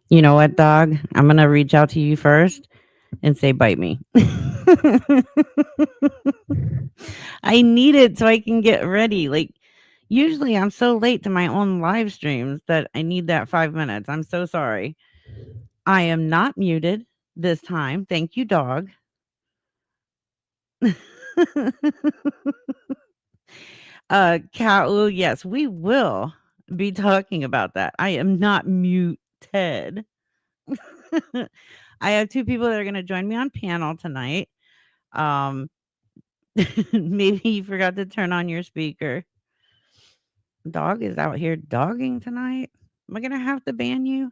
You know what, dog? I'm gonna reach out to you first and say, bite me. I need it so I can get ready. Like, usually I'm so late to my own live streams that I need that 5 minutes. I'm so sorry. I am not muted this time. Thank you, dog. Kau, yes, we will be talking about that. I am not muted. I have two people that are going to join me on panel tonight. Um, maybe you forgot to turn on your speaker. Dog is out here dogging tonight. Am I going to have to ban you?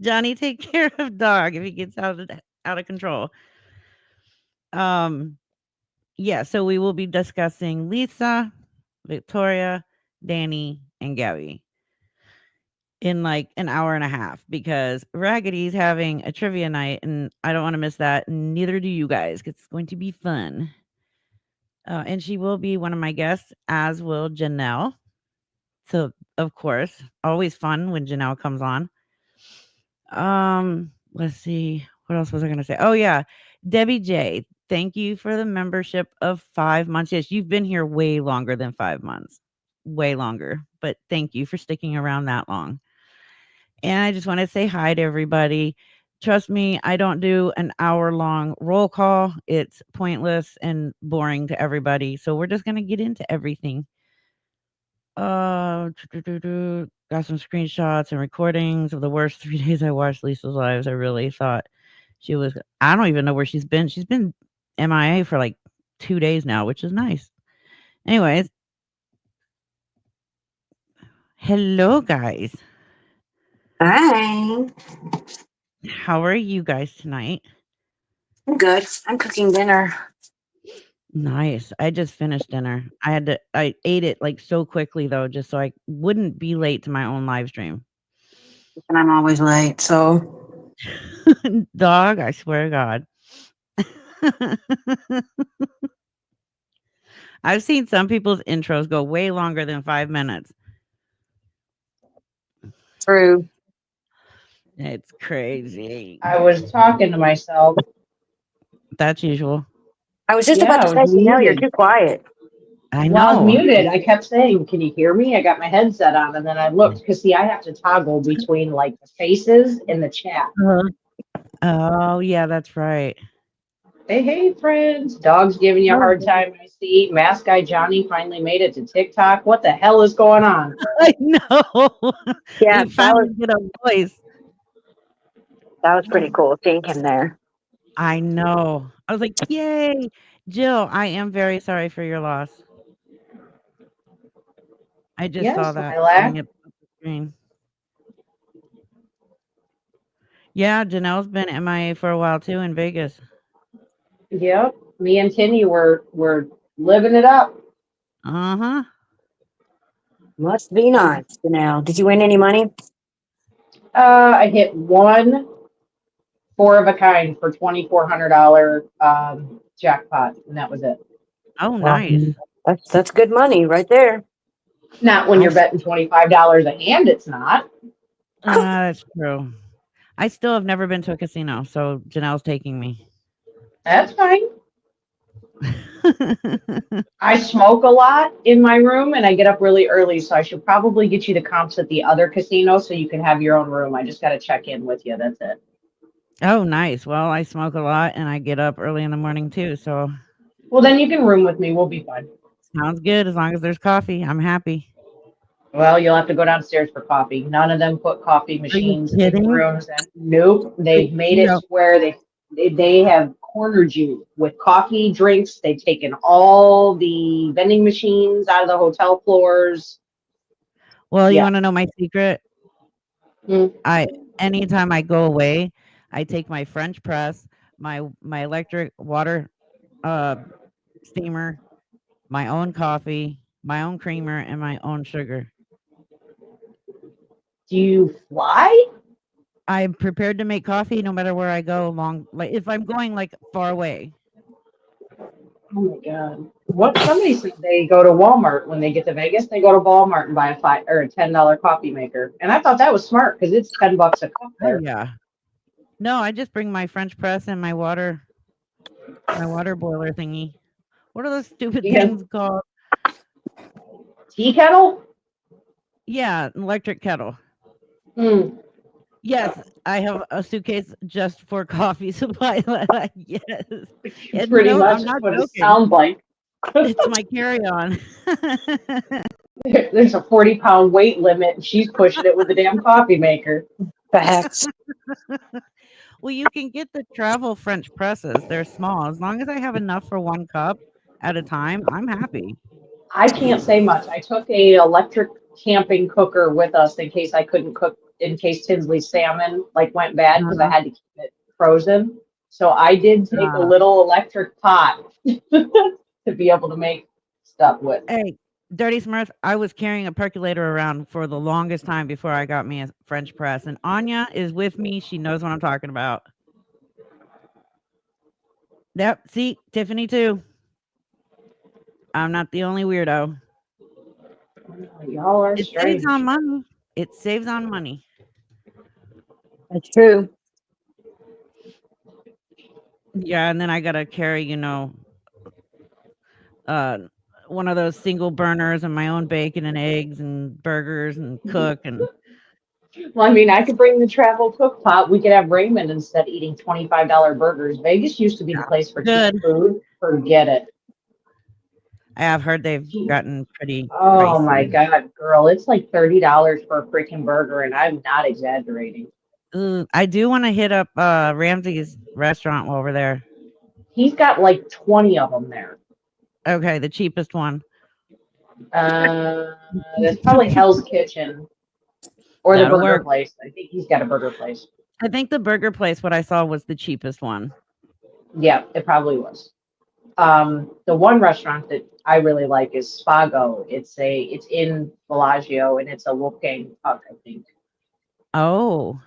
Johnny, take care of dog if he gets out of control. Um, yeah, so we will be discussing Lisa, Victoria, Danny, and Gabby in like an hour and a half because Raggedy's having a trivia night and I don't want to miss that. And neither do you guys. It's going to be fun. And she will be one of my guests, as will Janelle. So, of course, always fun when Janelle comes on. Let's see. What else was I going to say? Oh, yeah. Debbie J, thank you for the membership of 5 months. Yes, you've been here way longer than 5 months. Way longer. But thank you for sticking around that long. And I just want to say hi to everybody. Trust me, I don't do an hour-long roll call. It's pointless and boring to everybody. So we're just going to get into everything. Got some screenshots and recordings of the worst 3 days I watched Lisa's lives. I really thought she was I don't even know where she's been. She's been MIA for like 2 days now, which is nice. Anyways, hello guys. Hi. How are you guys tonight? I'm good. I'm cooking dinner. Nice. I just finished dinner. I ate it like so quickly though, just so I wouldn't be late to my own live stream. And I'm always late, so Dog, I swear to God. I've seen some people's intros go way longer than 5 minutes. true. It's crazy. I was talking to myself. That's usual. I was just Yeah, about to I was say, Janelle, you're muted. too quiet. I Well, I was know. muted. I kept saying, "Can you hear me?" I got my headset on, and then I looked because see, I have to toggle between like the faces and the chat. Uh, oh, yeah, that's right. Hey, friends! Dog's giving you a hard time. I see. Mask guy Johnny finally made it to TikTok. What the hell is going on? I know. Yeah, We finally get a voice. that was pretty cool seeing him there. I know. I was like, "Yay." Jill, I am very sorry for your loss. I just saw Yes, that Lilac. coming up the screen. Yeah, Janelle's been MIA for a while too in Vegas. Yep. Me and Tinny were living it up. Uh-huh. Must be nice, Janelle. Did you win any money? I hit one four of a kind for $2,400 jackpot, and that was it. Oh, Well, nice. that's good money right there. Not when I you're s betting $25 a hand, it's not. That's true. I still have never been to a casino, so Janelle's taking me. That's fine. I smoke a lot in my room and I get up really early, so I should probably get you the comps at the other casino so you can have your own room. I just got to check in with you. That's it. Oh, nice. Well, I smoke a lot and I get up early in the morning too, so Well, then you can room with me. We'll be fine. sounds good as long as there's coffee. I'm happy. Well, you'll have to go downstairs for coffee. None of them put coffee Are you machines in kidding? rooms. And nope, Wait, they've made it no. to where they have cornered you with coffee drinks. They've taken all the vending machines out of the hotel floors. Well, you Yeah. wanna know my secret? Mm. I anytime I go away, I take my French press, my electric water, uh, steamer, my own coffee, my own creamer, and my own sugar. Do you fly? I'm prepared to make coffee no matter where I go long like, if I'm going, like, far away. Oh my God. What somebody said they go to Walmart when they get to Vegas, they go to Walmart and buy a $10 coffee maker. And I thought that was smart because it's $10 a cup Oh, there. yeah. No, I just bring my French press and my water boiler thingy. What are those stupid You can things called? tea kettle? Yeah, an electric kettle. Hmm. Yes, I have a suitcase just for coffee supply. Yes. And Pretty no, much I'm is not what it joking. sounds like. It's my carry-on. There's a 40-pound weight limit and she's pushing it with a damn coffee maker. Facts. Well, you can get the travel French presses. They're small. As long as I have enough for 1 cup at a time, I'm happy. I can't say much. I took a electric camping cooker with us in case I couldn't cook, in case Tinsley's salmon like went bad because I Uh-huh. had to keep it frozen. So I did take a Uh, little electric pot to be able to make stuff with. hey, Dirty Smurf, I was carrying a percolator around for the longest time before I got me a French press, and Anya is with me. She knows what I'm talking about. Yep, see, Tiffany too. I'm not the only weirdo. Y'all are It saves on strange. money. It saves on money. That's true. Yeah, and then I gotta carry, uh, one of those single burners and my own bacon and eggs and burgers and cook and Well, I mean, I could bring the travel cook pot. We could have Raymond instead eating $25 burgers. Vegas used to be the place for cheap good. food. Forget it. I have heard they've gotten pretty Oh my pricey. God, girl, it's like $30 for a freaking burger, and I'm not exaggerating. I do want to hit up Ramsey's restaurant while we're there. He's got like 20 of them there. Okay, the cheapest one. Uh, that's probably Hell's Kitchen. Or the That'll burger work. place. I think he's got a burger place. I think the burger place, what I saw was the cheapest one. Yeah, it probably was. The one restaurant that I really like is Spago. It's in Bellagio and it's a Wolfgang Puck, I think. Oh,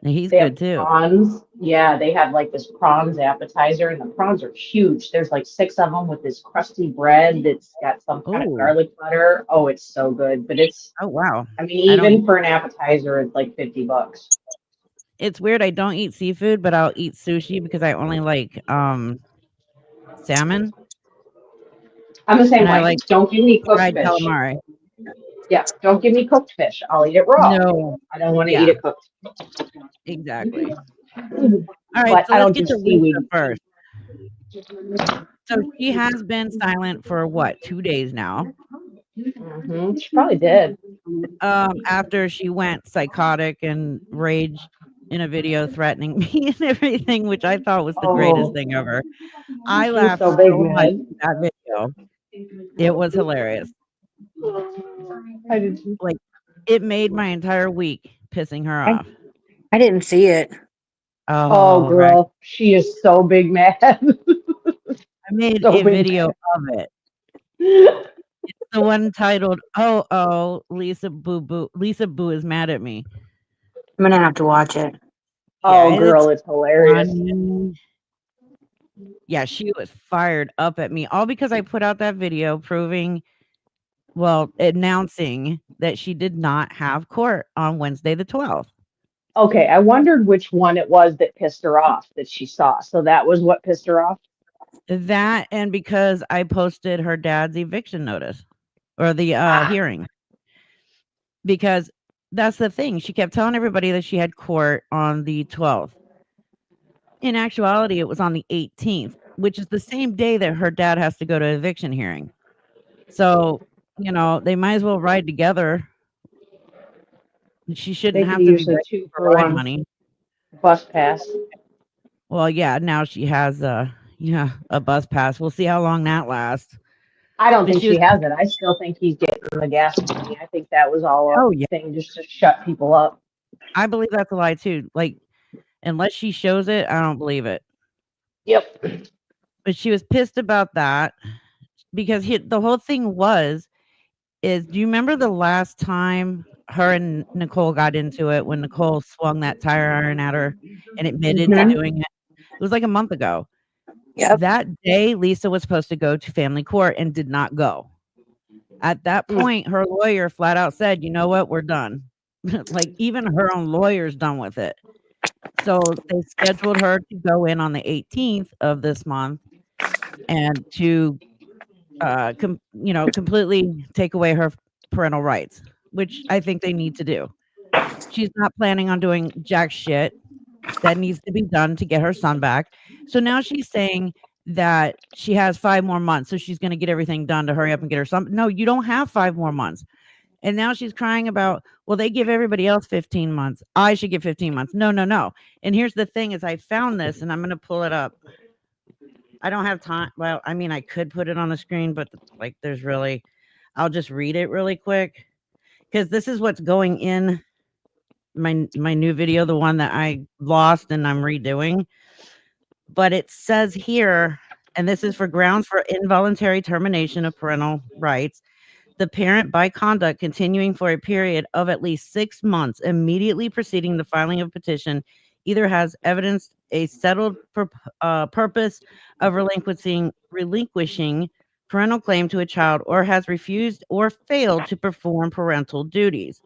he's They have good too. prawns. Yeah, they have like this prawns appetizer, and the prawns are huge. There's like 6 of them with this crusty bread that's got some kind of Oh, garlic butter. Oh, it's so good. But it's, oh wow. I mean, I don't eat, even for an appetizer, it's like $50. it's weird. I don't eat seafood, but I'll eat sushi because I only like salmon I'm the same and I way. like Don't give me cooked fried fish. calamari. Yeah, don't give me cooked fish. I'll eat it raw. No, I don't want to eat yeah, it cooked. exactly. All right, But so I let's don't do get to Lisa seaweed. first. So she has been silent for what, 2 days now? She probably did. After she went psychotic and raged in a video threatening me and everything, which I thought was the greatest Oh, thing ever. I she was laughed so big, so much man. at that video. It was hilarious. I did too. Like, it made my entire week pissing her I, off. I didn't see it. Oh, Oh, right. girl, she is so big mad. I made So a big video mad. of it. The one titled, "Oh, Lisa Boo is mad at me." I'm gonna have to watch it. Yeah, Oh, girl, it's it's hilarious. funny. Yeah, she was fired up at me, all because I put out that video announcing that she did not have court on Wednesday the 12th. Okay, I wondered which one it was that pissed her off that she saw. So that was what pissed her off? That and because I posted her dad's eviction notice or the Ah, hearing. Because that's the thing. She kept telling everybody that she had court on the 12th. In actuality, it was on the 18th, which is the same day that her dad has to go to eviction hearing. So, they might as well ride together. She shouldn't they could have to be use a begging for ride 2-for-1 money. bus pass. Well, yeah, now she has a bus pass. We'll see how long that lasts. I don't But think she she was has it. I still think he's getting the gas money. I think that was all a oh yeah, thing just to shut people up. I believe that's a lie too. Like, unless she shows it, I don't believe it. Yep. But she was pissed about that because the whole thing do you remember the last time her and Nicole got into it when Nicole swung that tire iron at her and admitted to Hmm. doing it? It was like a month ago. Yep. That day, Lisa was supposed to go to family court and did not go. At that point, her lawyer flat out said, "You know what? We're done." Like, even her own lawyer's done with it. So they scheduled her to go in on the 18th of this month and to completely take away her parental rights, which I think they need to do. She's not planning on doing jack shit. That needs to be done to get her son back. So now she's saying that she has 5 more months, so she's gonna get everything done to hurry up and get her son. No, you don't have 5 more months. And now she's crying about, well, they give everybody else 15 months. I should get 15 months. No, no, no. And here's the thing is I found this and I'm gonna pull it up. I don't have time. Well, I mean, I could put it on the screen, but like I'll just read it really quick because this is what's going in my new video, the one that I lost and I'm redoing. But it says here, and this is for grounds for involuntary termination of parental rights. The parent by conduct continuing for a period of at least 6 months immediately preceding the filing of petition either has evidenced a settled purpose of relinquishing parental claim to a child or has refused or failed to perform parental duties.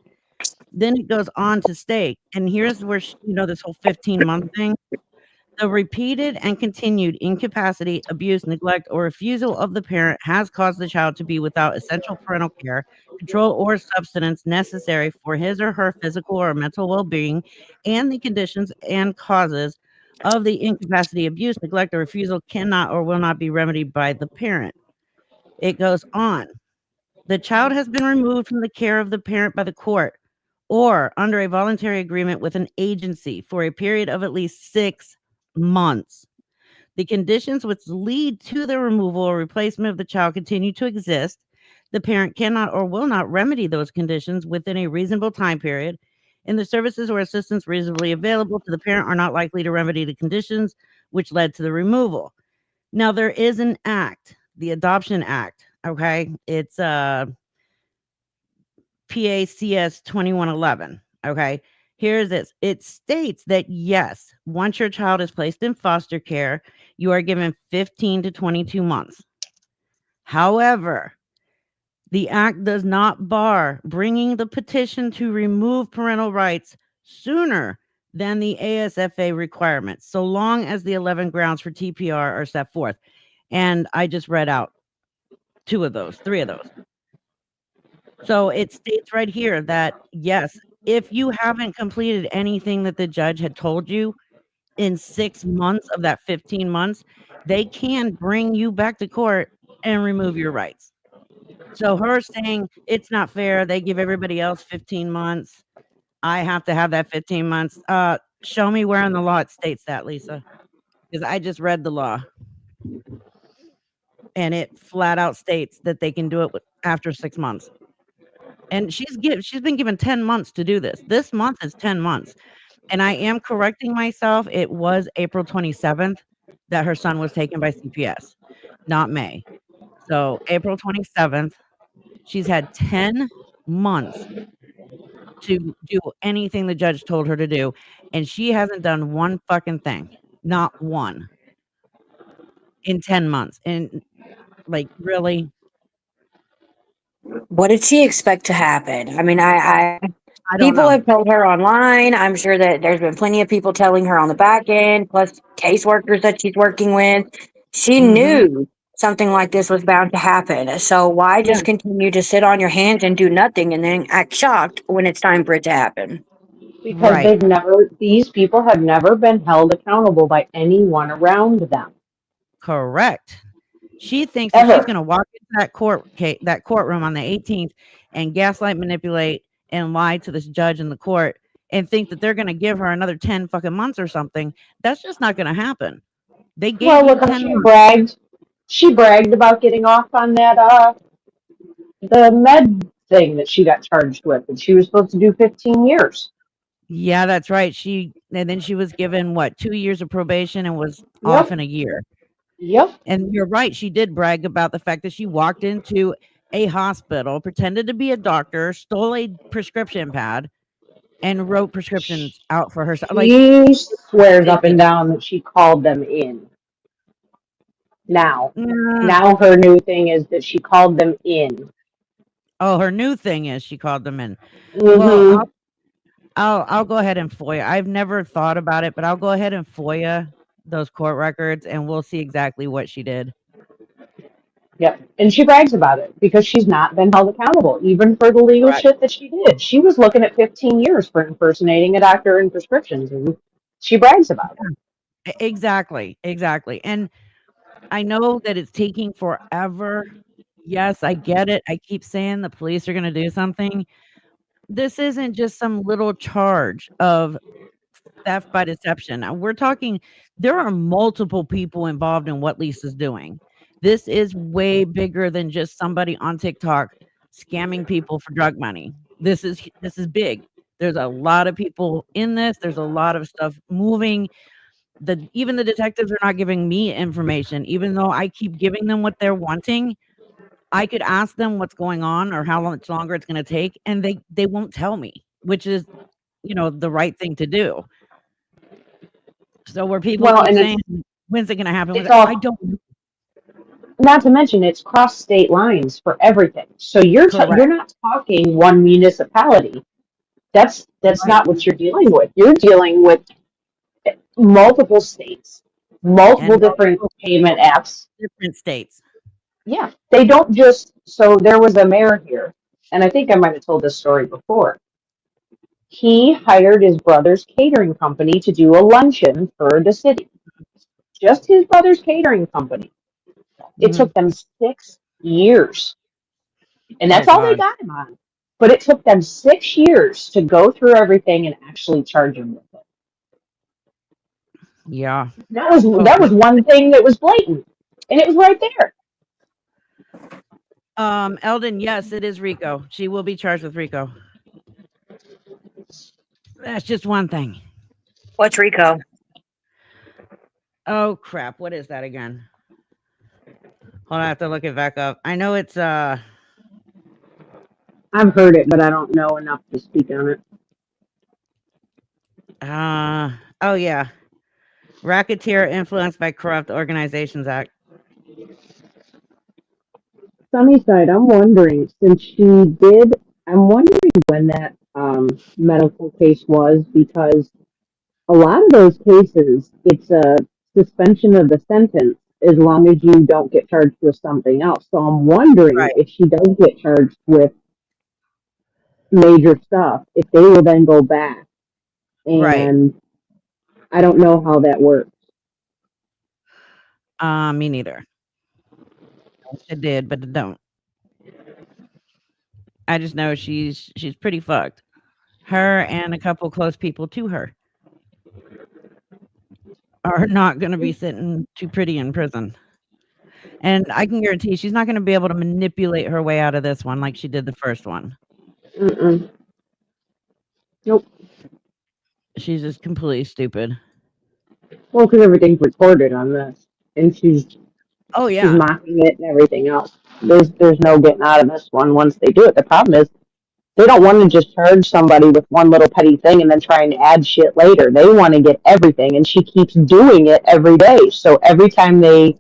Then it goes on to state, and here's where this whole 15-month thing. The repeated and continued incapacity, abuse, neglect, or refusal of the parent has caused the child to be without essential parental care, control, or substance necessary for his or her physical or mental well-being, and the conditions and causes of the incapacity, abuse, neglect, or refusal cannot or will not be remedied by the parent. It goes on. The child has been removed from the care of the parent by the court or under a voluntary agreement with an agency for a period of at least 6 months. The conditions which lead to the removal or replacement of the child continue to exist. the parent cannot or will not remedy those conditions within a reasonable time period, and the services or assistance reasonably available to the parent are not likely to remedy the conditions which led to the removal. Now, there is an act, the Adoption Act, okay? It's PACS 2111, okay? Here's this. It states that yes, once your child is placed in foster care, you are given 15 to 22 months. However, the act does not bar bringing the petition to remove parental rights sooner than the ASFA requirements, so long as the 11 grounds for TPR are set forth. And I just read out three of those. So it states right here that yes, if you haven't completed anything that the judge had told you in 6 months of that 15 months, they can bring you back to court and remove your rights. So her saying it's not fair, they give everybody else 15 months. I have to have that 15 months. Show me where in the law it states that, Lisa, because I just read the law and it flat out states that they can do it after 6 months. And she's been given 10 months to do this. This month is 10 months. And I am correcting myself. It was April 27th that her son was taken by CPS, not May. So April 27th, she's had 10 months to do anything the judge told her to do, and she hasn't done one fucking thing. Not one. In 10 months. And like, really? What did she expect to happen? I mean, I I don't people know. have told her online. I'm sure that there's been plenty of people telling her on the back end, plus caseworkers that she's working with. She Mhm. knew something like this was bound to happen. So why Yeah, just continue to sit on your hands and do nothing and then act shocked when it's time for it to happen? because Right. these people have never been held accountable by anyone around them. Correct. She thinks that she's Ever. gonna walk into that courtroom on the 18th and gaslight, manipulate, and lie to this judge in the court and think that they're gonna give her another 10 fucking months or something. That's just not gonna happen. They gave Well, you look how 10 she months. bragged. She bragged about getting off on that the med thing that she got charged with, and she was supposed to do 15 years. Yeah, that's right. And then she was given what, 2 years of probation and was off Yep. in a year. Yep. And you're right, she did brag about the fact that she walked into a hospital, pretended to be a doctor, stole a prescription pad, and wrote prescriptions out for herself. Like, She swears up and ridiculous. down that she called them in. Now, Mm. now her new thing is that she called them in. Oh, her new thing is she called them in. Well, Mm-hmm. I'll go ahead and FOIA. I've never thought about it, but I'll go ahead and FOIA those court records, and we'll see exactly what she did. Yep. And she brags about it because she's not been held accountable, even for the legal Correct. shit that she did. She was looking at 15 years for impersonating a doctor in prescriptions, and she brags about it. Exactly, exactly. And I know that it's taking forever. Yes, I get it. I keep saying the police are gonna do something. This isn't just some little charge of theft by deception. We're talking there are multiple people involved in what Lisa's doing. This is way bigger than just somebody on TikTok scamming people for drug money. This is big. There's a lot of people in this. There's a lot of stuff moving. Even the detectives are not giving me information, even though I keep giving them what they're wanting. I could ask them what's going on or how much longer it's going to take, and they won't tell me, which is the right thing to do. So where people Well, keep and saying, "When's it gonna happen?" it's I all, don't know. not to mention it's cross state lines for everything. So you're Correct. not talking one municipality. That's Right. not what you're dealing with. You're dealing with multiple states, multiple And different multiple payment people, apps. different states. Yeah, they don't just. So there was a mayor here, and I think I might have told this story before. He hired his brother's catering company to do a luncheon for the city. Just his brother's catering company. It Mhm. took them 6 years, and Oh that's all they god. got him on. But it took them 6 years to go through everything and actually charge him with it. Yeah. That was Oh that god. was one thing that was blatant, and it was right there. Eldon, yes, it is Rico. She will be charged with Rico. That's just one thing. What's Rico? Oh crap! What is that again? Hold on, I have to look it back up. I know it's I've heard it, but I don't know enough to speak on it. oh yeah, Racketeer Influenced by Corrupt Organizations Act. Sunnyside, I'm wondering, since she did, I'm wondering when that medical case was, because a lot of those cases, it's a suspension of the sentence as long as you don't get charged with something else. So I'm wondering Right, if she does get charged with major stuff, if they will then go back. right. And I don't know how that works. Me neither. It did, but it don't. I just know she's pretty fucked. Her and a couple close people to her are not going to be sitting too pretty in prison. And I can guarantee she's not going to be able to manipulate her way out of this one like she did the first one. Mm-mm. Nope. She's just completely stupid. Well, because everything's recorded on this, and Oh she's yeah. mocking it and everything else. There's no getting out of this one once they do it. The problem is they don't want to just charge somebody with one little petty thing and then try and add shit later. They want to get everything, and she keeps doing it every day. So every time they,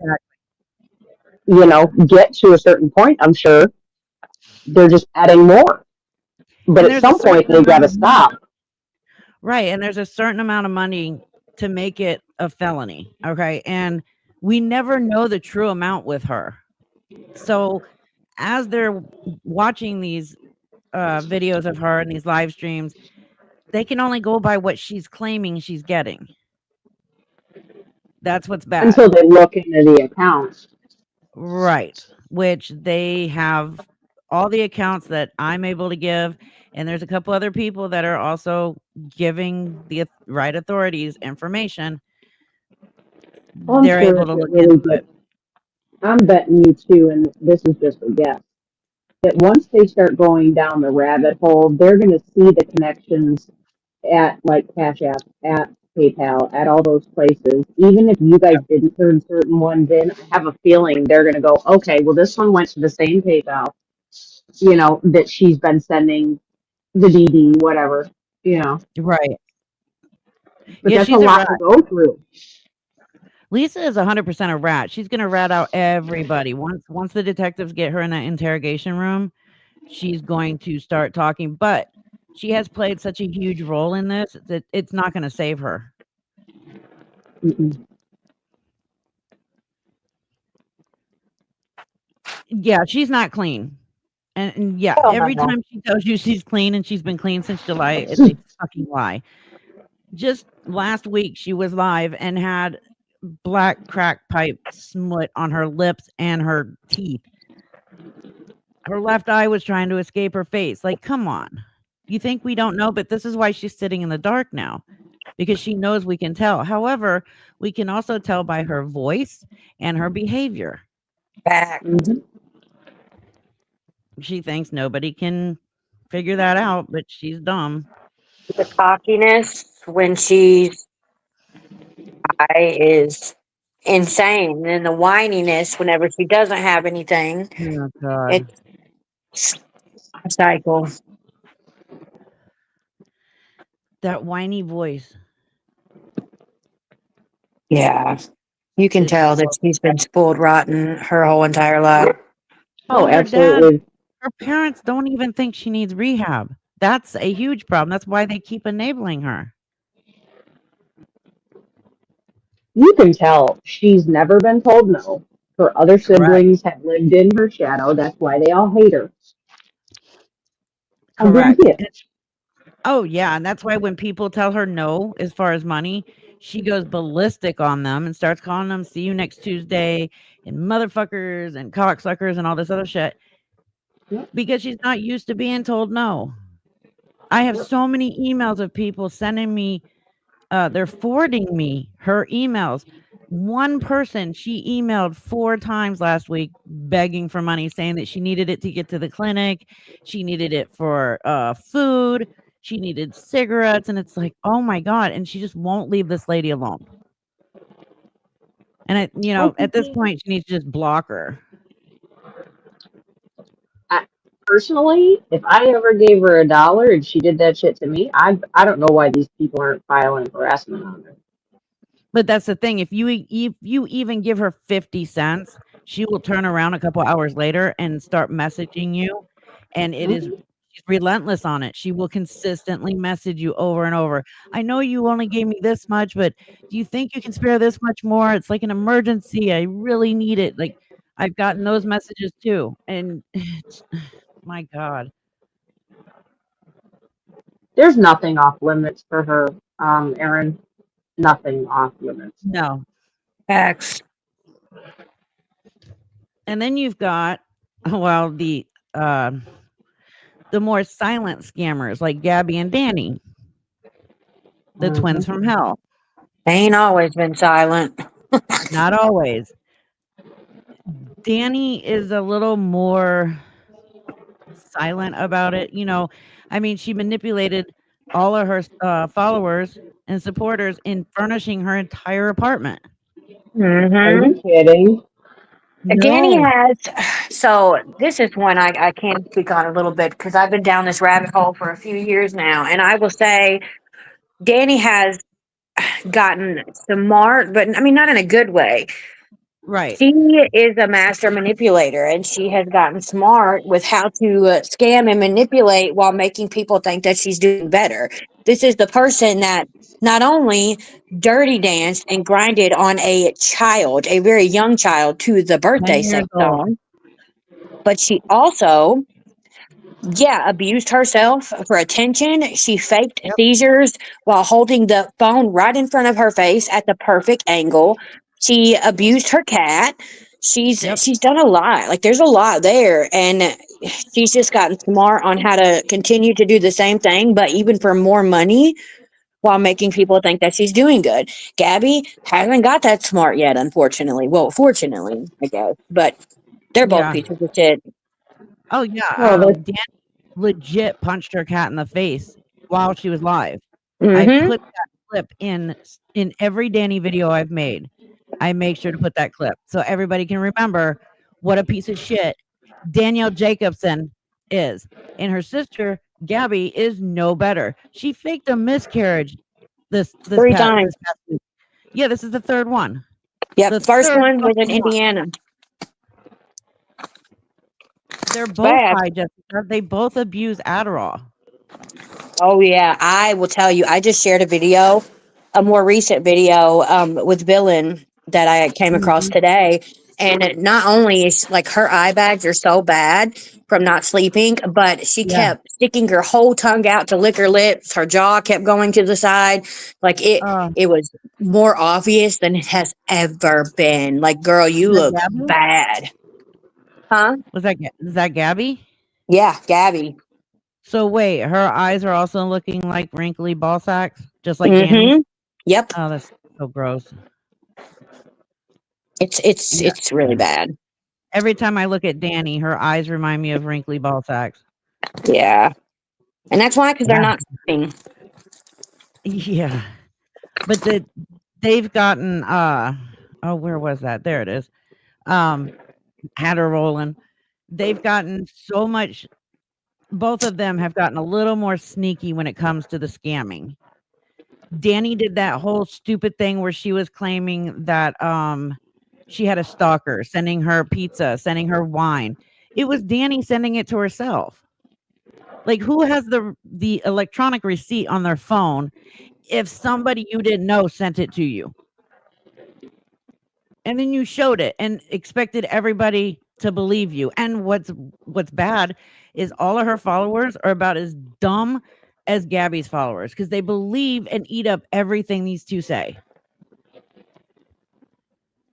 get to a certain point, I'm sure they're just adding more. But And at there's a some certain point, they got amount to of money. stop. Right, and there's a certain amount of money to make it a felony, okay? And we never know the true amount with her. So as they're watching these videos of her and these live streams, they can only go by what she's claiming she's getting. That's what's bad. Until they look into the accounts. Right, which they have all the accounts that I'm able to give, and there's a couple other people that are also giving the right authorities information. Well, I'm They're sure able if to it look into really it. gets, I'm betting you too, and this is just a guess, that once they start going down the rabbit hole, they're going to see the connections at like Cash App, at PayPal, at all those places. Even if you guys didn't turn certain ones in, I have a feeling they're going to go, okay, well, this one went to the same PayPal, that she's been sending the DD, whatever, you know. Right. But Yeah, that's a she's a lot rat. to go through. Lisa is 100% a rat. She's gonna rat out everybody. Once the detectives get her in that interrogation room, she's going to start talking, but she has played such a huge role in this that it's not gonna save her. Mm-mm. Yeah, she's not clean. And yeah, Oh every no. time she tells you she's clean and she's been clean since July, it's a fucking lie. Just last week, she was live and had black crack pipe smut on her lips and her teeth. Her left eye was trying to escape her face. Like, come on. You think we don't know? But this is why she's sitting in the dark now, because she knows we can tell. However, we can also tell by her voice and her behavior. Back. Mhm. She thinks nobody can figure that out, but she's dumb. The cockiness when she's high is insane. And the whininess whenever she doesn't have anything. Oh God. It's a cycle. That whiny voice. Yeah. You can It's tell that she's been spoiled rotten her whole entire life. Oh, well, her dad, absolutely. her parents don't even think she needs rehab. That's a huge problem. That's why they keep enabling her. You can tell she's never been told no. Her other Correct. siblings have lived in her shadow. That's why they all hate her. I Correct. guarantee it. Oh, yeah, and that's why when people tell her no as far as money, she goes ballistic on them and starts calling them "see you next Tuesday" and motherfuckers and cocksuckers and all this other shit Yep. because she's not used to being told no. I have so many emails of people sending me they're forwarding me her emails One person she emailed 4 times last week begging for money, saying that she needed it to get to the clinic, she needed it for, food, she needed cigarettes, and it's like, "Oh my god," and she just won't leave this lady alone. And I at this think point, she needs to just block her. I, personally, if I ever gave her $1 and she did that shit to me, I don't know why these people aren't filing harassment on her. But that's the thing, if you even give her 50 cents, she will turn around a couple hours later and start messaging you, and Mhm. she's relentless on it. She will consistently message you over and over. "I know you only gave me this much, but do you think you can spare this much more? It's like an emergency. I really need it." Like, I've gotten those messages too, and it's my god. There's nothing off limits for her, Aaron. Nothing off limits. No. Facts. And then you've got, well, the more silent scammers like Gabby and Danny, the twins Hmm. from hell. They ain't always been silent. Not always. Danny is a little more silent about it. I mean, she manipulated all of her followers and supporters in furnishing her entire apartment. Are Mm-hmm. you kidding? Danny No. has, so this is one I can speak on a little bit because I've been down this rabbit hole for a few years now. And I will say, Danny has gotten smart, but I mean, not in a good way. Right. She is a master manipulator and she has gotten smart with how to scam and manipulate while making people think that she's doing better. This is the person that not only dirty danced and grinded on a child, a very young child, to the 10 birthday years sex old. song, but she also, yeah, abused herself for attention. She faked Yep. seizures while holding the phone right in front of her face at the perfect angle. She abused her cat. Yep. She's done a lot. Like there's a lot there, and she's just gotten smart on how to continue to do the same thing, but even for more money while making people think that she's doing good. Gabby hasn't got that smart yet, unfortunately. Well, fortunately, I guess, but they're both Yeah. pieces of shit. Oh yeah. Well, Danny legit punched her cat in the face while she was live. I've Mm-hmm. put that clip in every Danny video I've made. I make sure to put that clip so everybody can remember what a piece of shit Danielle Jacobson is. And her sister, Gabby, is no better. She faked a miscarriage Three times. this past week. Yeah, this is the third one. Yep. The First third one was in fucking one. Indiana. They're It's both bad. high, Jessica. They both abuse Adderall. Oh yeah, I will tell you. I just shared a video, a more recent video, with Villain that I came across Mhm. today, and not only is like her eye bags are so bad from not sleeping, but she Yeah. kept sticking her whole tongue out to lick her lips. Her jaw kept going to the side, like it. Uh, It was more obvious than it has ever been. Like, girl, is you that look Gabby? bad, huh? Is that Gabby? Yeah, Gabby. So wait, her eyes are also looking like wrinkly ball sacks, just like Danny's? Mm-hmm. Yep. Oh, that's so gross. Yeah. It's really bad. Every time I look at Danny, her eyes remind me of wrinkly ball sacks. Yeah. And that's why, because they're Yeah. not sleeping. Yeah. But they've gotten oh, where was that? There it is. Um, had her rolling. They've gotten so much both of them have gotten a little more sneaky when it comes to the scamming. Danny did that whole stupid thing where she was claiming that she had a stalker sending her pizza, sending her wine. It was Danny sending it to herself. Like, who has the electronic receipt on their phone if somebody you didn't know sent it to you? And then you showed it and expected everybody to believe you. And what's bad is all of her followers are about as dumb as Gabby's followers because they believe and eat up everything these two say.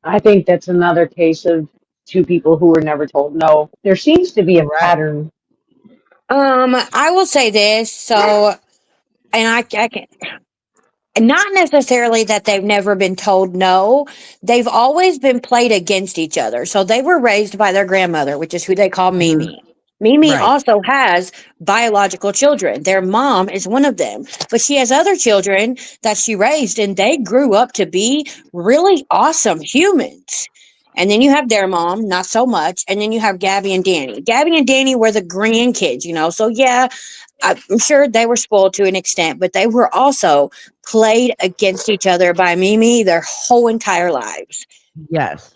I think that's another case of two people who were never told no. There seems to be a Correct. pattern. I will say this. So, and I can, not necessarily that they've never been told no. They've always been played against each other. So they were raised by their grandmother, which is who they call Mhm. Mimi. Mimi Right. also has biological children. Their mom is one of them, but she has other children that she raised, and they grew up to be really awesome humans. And then you have their mom, not so much. And then you have Gabby and Danny. Gabby and Danny were the grandkids, So, yeah, I'm sure they were spoiled to an extent, but they were also played against each other by Mimi their whole entire lives. Yes.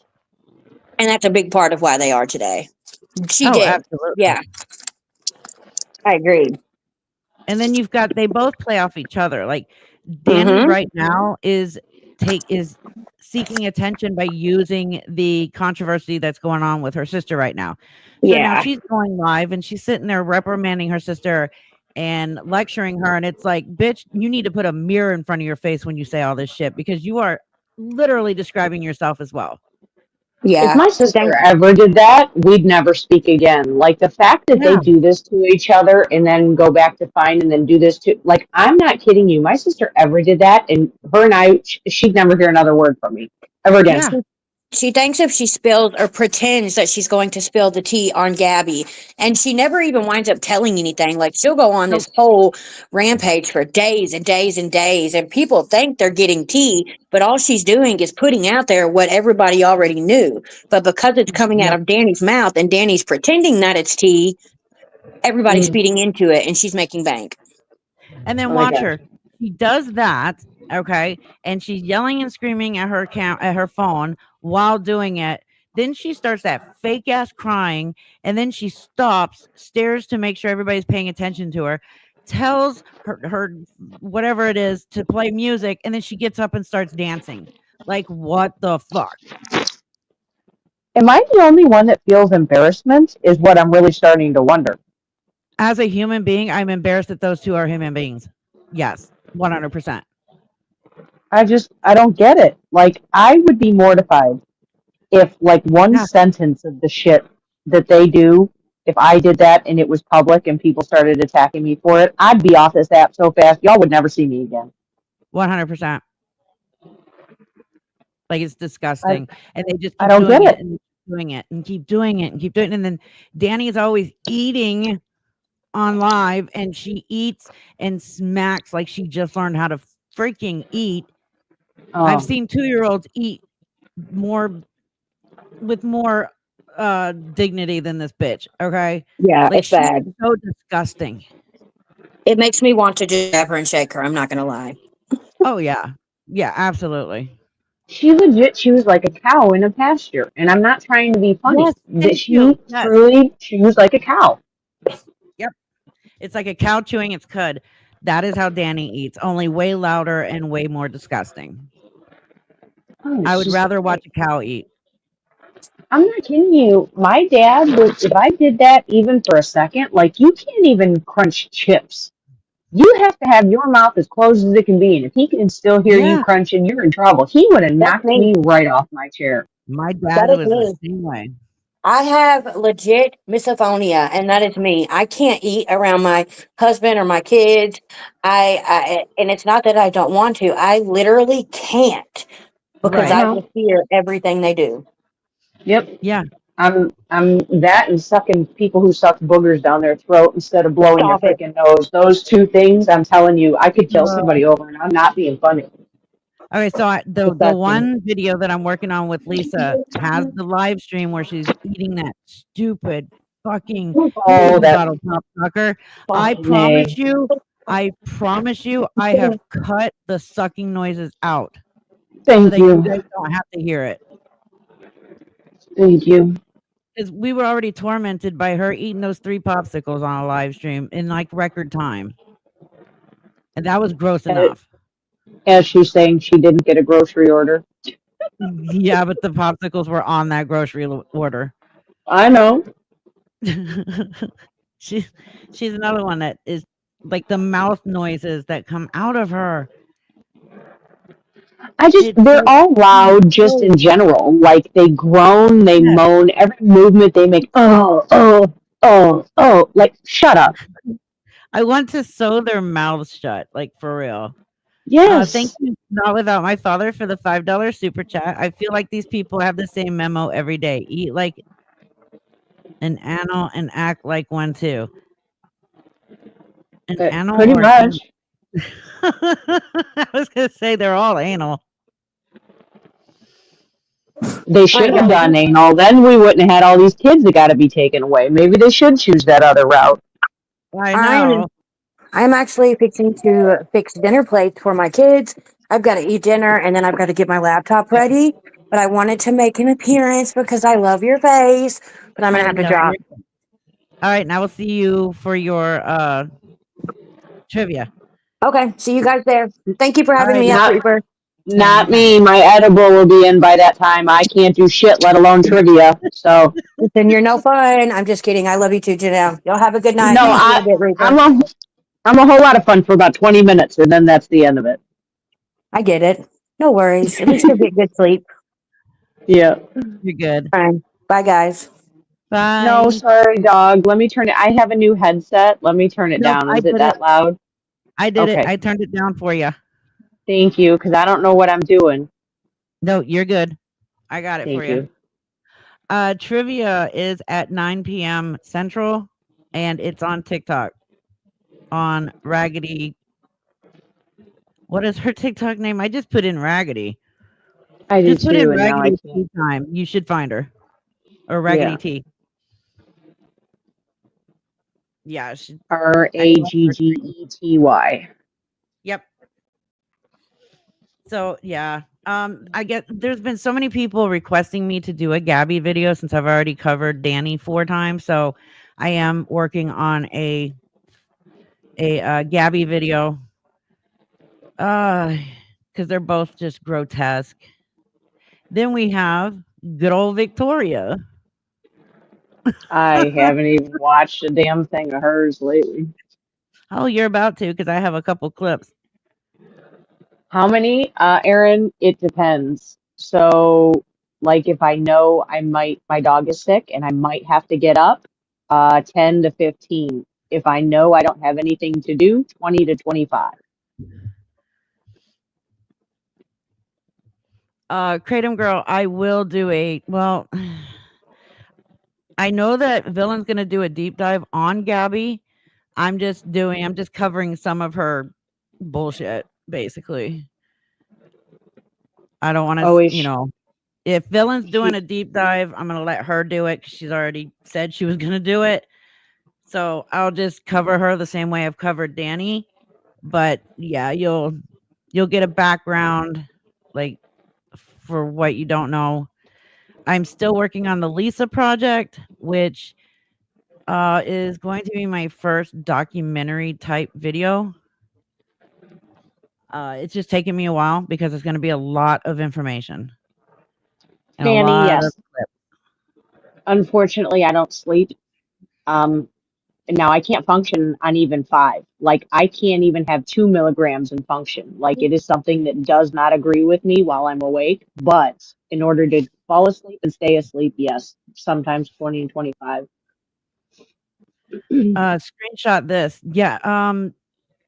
And that's a big part of why they are today. She Oh, did. absolutely. Yeah, I agree. And then you've got they both play off each other. Like Danny Mm-hmm. right now is seeking attention by using the controversy that's going on with her sister right now. So now Yeah. she's going live and she's sitting there reprimanding her sister and lecturing her, and it's like, bitch, you need to put a mirror in front of your face when you say all this shit because you are literally describing yourself as well. If Yeah. my She sister thinks, ever did that, we'd never speak again. Like the fact that they Yeah. do this to each other and then go back to fine and then do this to, like, I'm not kidding you. My sister ever did that, and her and I, she'd never hear another word from me ever again. Yeah. she thinks if she spills or pretends that she's going to spill the tea on Gabby, and she never even winds up telling anything. Like she'll go on Nope. this whole rampage for days and days and days, and people think they're getting tea, but all she's doing is putting out there what everybody already knew. But because it's coming out Yep. of Danny's mouth and Danny's pretending that it's tea, everybody's Mm, feeding into it, and she's making bank. And then oh my watch gosh. her. She does that, okay? And she's yelling and screaming at her phone while doing it. Then she starts that fake ass crying, and then she stops, stares to make sure everybody's paying attention to her, tells her whatever it is to play music, and then she gets up and starts dancing. Like what the fuck? Am I the only one that feels embarrassment? Is what I'm really starting to wonder. As a human being, I'm embarrassed that those two are human beings. Yes, 100%. I don't get it. Like, I would be mortified if, like, one Yeah, sentence of the shit that they do, if I did that and it was public and people started attacking me for it, I'd be off this app so fast, y'all would never see me again. 100%. Like, it's I, disgusting, and they just I keep don't get doing it it. and doing it and keep doing it and keep doing it, and then Danny is always eating on live, and she eats and smacks like she just learned how to freaking eat. I've Oh, seen two-year-olds eat more with more, dignity than this bitch, okay? Yeah, Like, it's she is bad. so disgusting. It makes me want to just grab her and shake her. I'm not going to lie. Oh, yeah. Yeah, absolutely. she legit chews like a cow in a pasture, and I'm not trying to be funny. Yes, That thank she you. Yes. truly chews like a cow. Yep. It's like a cow chewing its cud. That is how Danny eats, only way louder and way more disgusting. Oh, I it's would just, rather watch a cow eat. I'm not kidding you. My dad would, if I did that even for a second, like you can't even crunch chips. You have to have your mouth as closed as it can be, and if he can still hear you Yeah, crunching, you're in trouble. He would have That's knocked me. me right off my chair. my That dad is was the me. same way. I have legit misophonia, and that is me. I can't eat around my husband or my kids. And it's not that I don't want to. I literally can't because I Right. I know. just hear everything they do. Yep. Yeah. I'm that and sucking people who suck boogers down their throat instead of blowing their Stop it. freaking nose. Those two things, I'm telling you, I could kill Uh, somebody over, and I'm not being funny. okay, so the Disgusting. one video that I'm working on with Lisa has the live stream where she's eating that stupid fucking Oh, baby that bottle pop sucker. I fucking A. promise you, I have cut the sucking noises out so Thank that you you. guys don't have to hear it. Thank you. Because we were already tormented by her eating those 3 popsicles on a live stream in, like, record time, and that was gross A- enough. As she's saying, she didn't get a grocery order. Yeah, but the popsicles were on that grocery order. I know. She she's another one that is like the mouth noises that come out of her. It's They're so all loud just gross. in general. Like they groan, they Yes. moan, every movement they make, like shut up. I want to sew their mouths shut, like, for real. Thank Yes. you, Not Without My Father, for the $5 super chat. I feel like these people have the same memo every day. Eat like an animal and act like one too. An animal Pretty or an animal? much. I was gonna say they're all anal. They All right, should have y'all. done anal. Then we wouldn't have had all these kids that got to be taken away. Maybe they should choose that other route. I I'm know. I'm actually fixing to fix dinner plates for my kids. I've got to eat dinner and then I've got to get my laptop ready. But I wanted to make an appearance because I love your face. But I'm gonna have to No, drop. all right, now we'll see you for your trivia. Okay, see you guys there. Thank you for All having right, me up, Not, Reaper. not anytime. me. My edible will be in by that time. I can't do shit, let alone trivia. So Listen, you're no fun. I'm just kidding. I love you too, Janelle. Y'all have a good night. no, See you in a bit, I'm Reaper. a, I'm a whole lot of fun for about 20 minutes, and then that's the end of it. I get it. No worries. At least you'll get good sleep. Yeah. You're good. Fine. Bye, guys. No, Bye. sorry, dog. Let me turn it. I have a new headset. Let me turn it Nope, down. I Is it did it. that loud? I did it. Okay. I turned it down for you. Thank you, because I don't know what I'm doing. No, you're good. I got it for Thank you. you. Trivia is at 9 p.m. Central, and it's on TikTok on Raggedy. What is her TikTok name? I just put in Raggedy. I do Just put in too, and now I Raggedy can't. Tea Time. You should find her. Or Raggedy Yeah. Tea. Yeah. I love her stream. RAGGETY. Yep. So yeah. I get there's been so many people requesting me to do a Gabby video since I've already covered Danny 4 times. So I am working on a Gabby video. Because they're both just grotesque. Then we have good old Victoria. I haven't even watched a damn thing of hers lately. Oh, you're about to because I have a couple clips. How many? Aaron, it depends. So, like, if I know my dog is sick and I might have to get up, 10 to 15. If I know I don't have anything to do, 20 to 25. Kratom Girl, I will do I know that Villain's gonna do a deep dive on Gabby. I'm just covering some of her bullshit, basically. I don't want Oh, to, is if Villain's doing she? a deep dive, I'm gonna let her do it because she's already said she was gonna do it. So I'll just cover her the same way I've covered Danny. But yeah, you'll get a background like for what you don't know. I'm still working on the Lisa project, which is going to be my first documentary type video. It's just taking me a while because it's going to be a lot of information and a Danny, lot of yes. Unfortunately, I don't sleep. Um, Now I can't function on even 5. Like I can't even have 2 milligrams and function. Like it is something that does not agree with me while I'm awake. But in order to fall asleep and stay asleep, yes, sometimes 20 and 25. screenshot this. Yeah.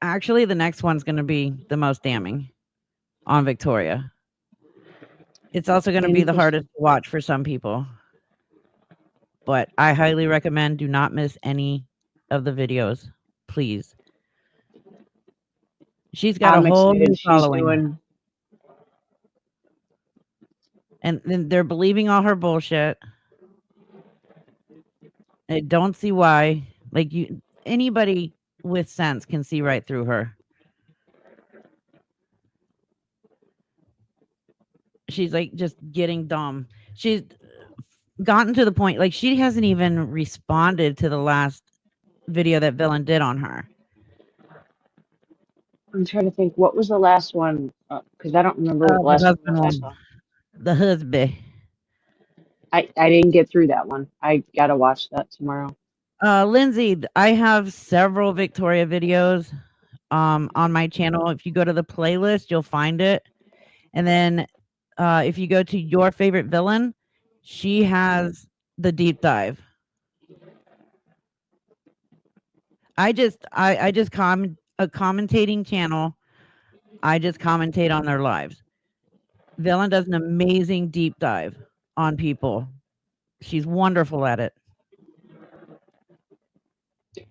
Actually, the next one's going to be the most damning on Victoria. It's also going to be the hardest Interesting. to watch for some people. But I highly recommend do not miss any of the videos, please. She's got a I'm whole excited new she's following, doing. and then they're believing all her bullshit. I don't see why. Like anybody with sense can see right through her. She's like just getting dumb. She's gotten to the point like she hasn't even responded to the last video that Villain did on her. I'm trying to think what was the last one because I don't remember what the The last one husband was I one, saw. the husband. I didn't get through that one. I gotta watch that tomorrow. Lindsay, I have several Victoria videos on my channel. If you go to the playlist, you'll find it. And then if you go to your favorite villain, she has the deep dive. I just a commentating channel I just commentate on their lives. Velen does an amazing deep dive on people. She's wonderful at it.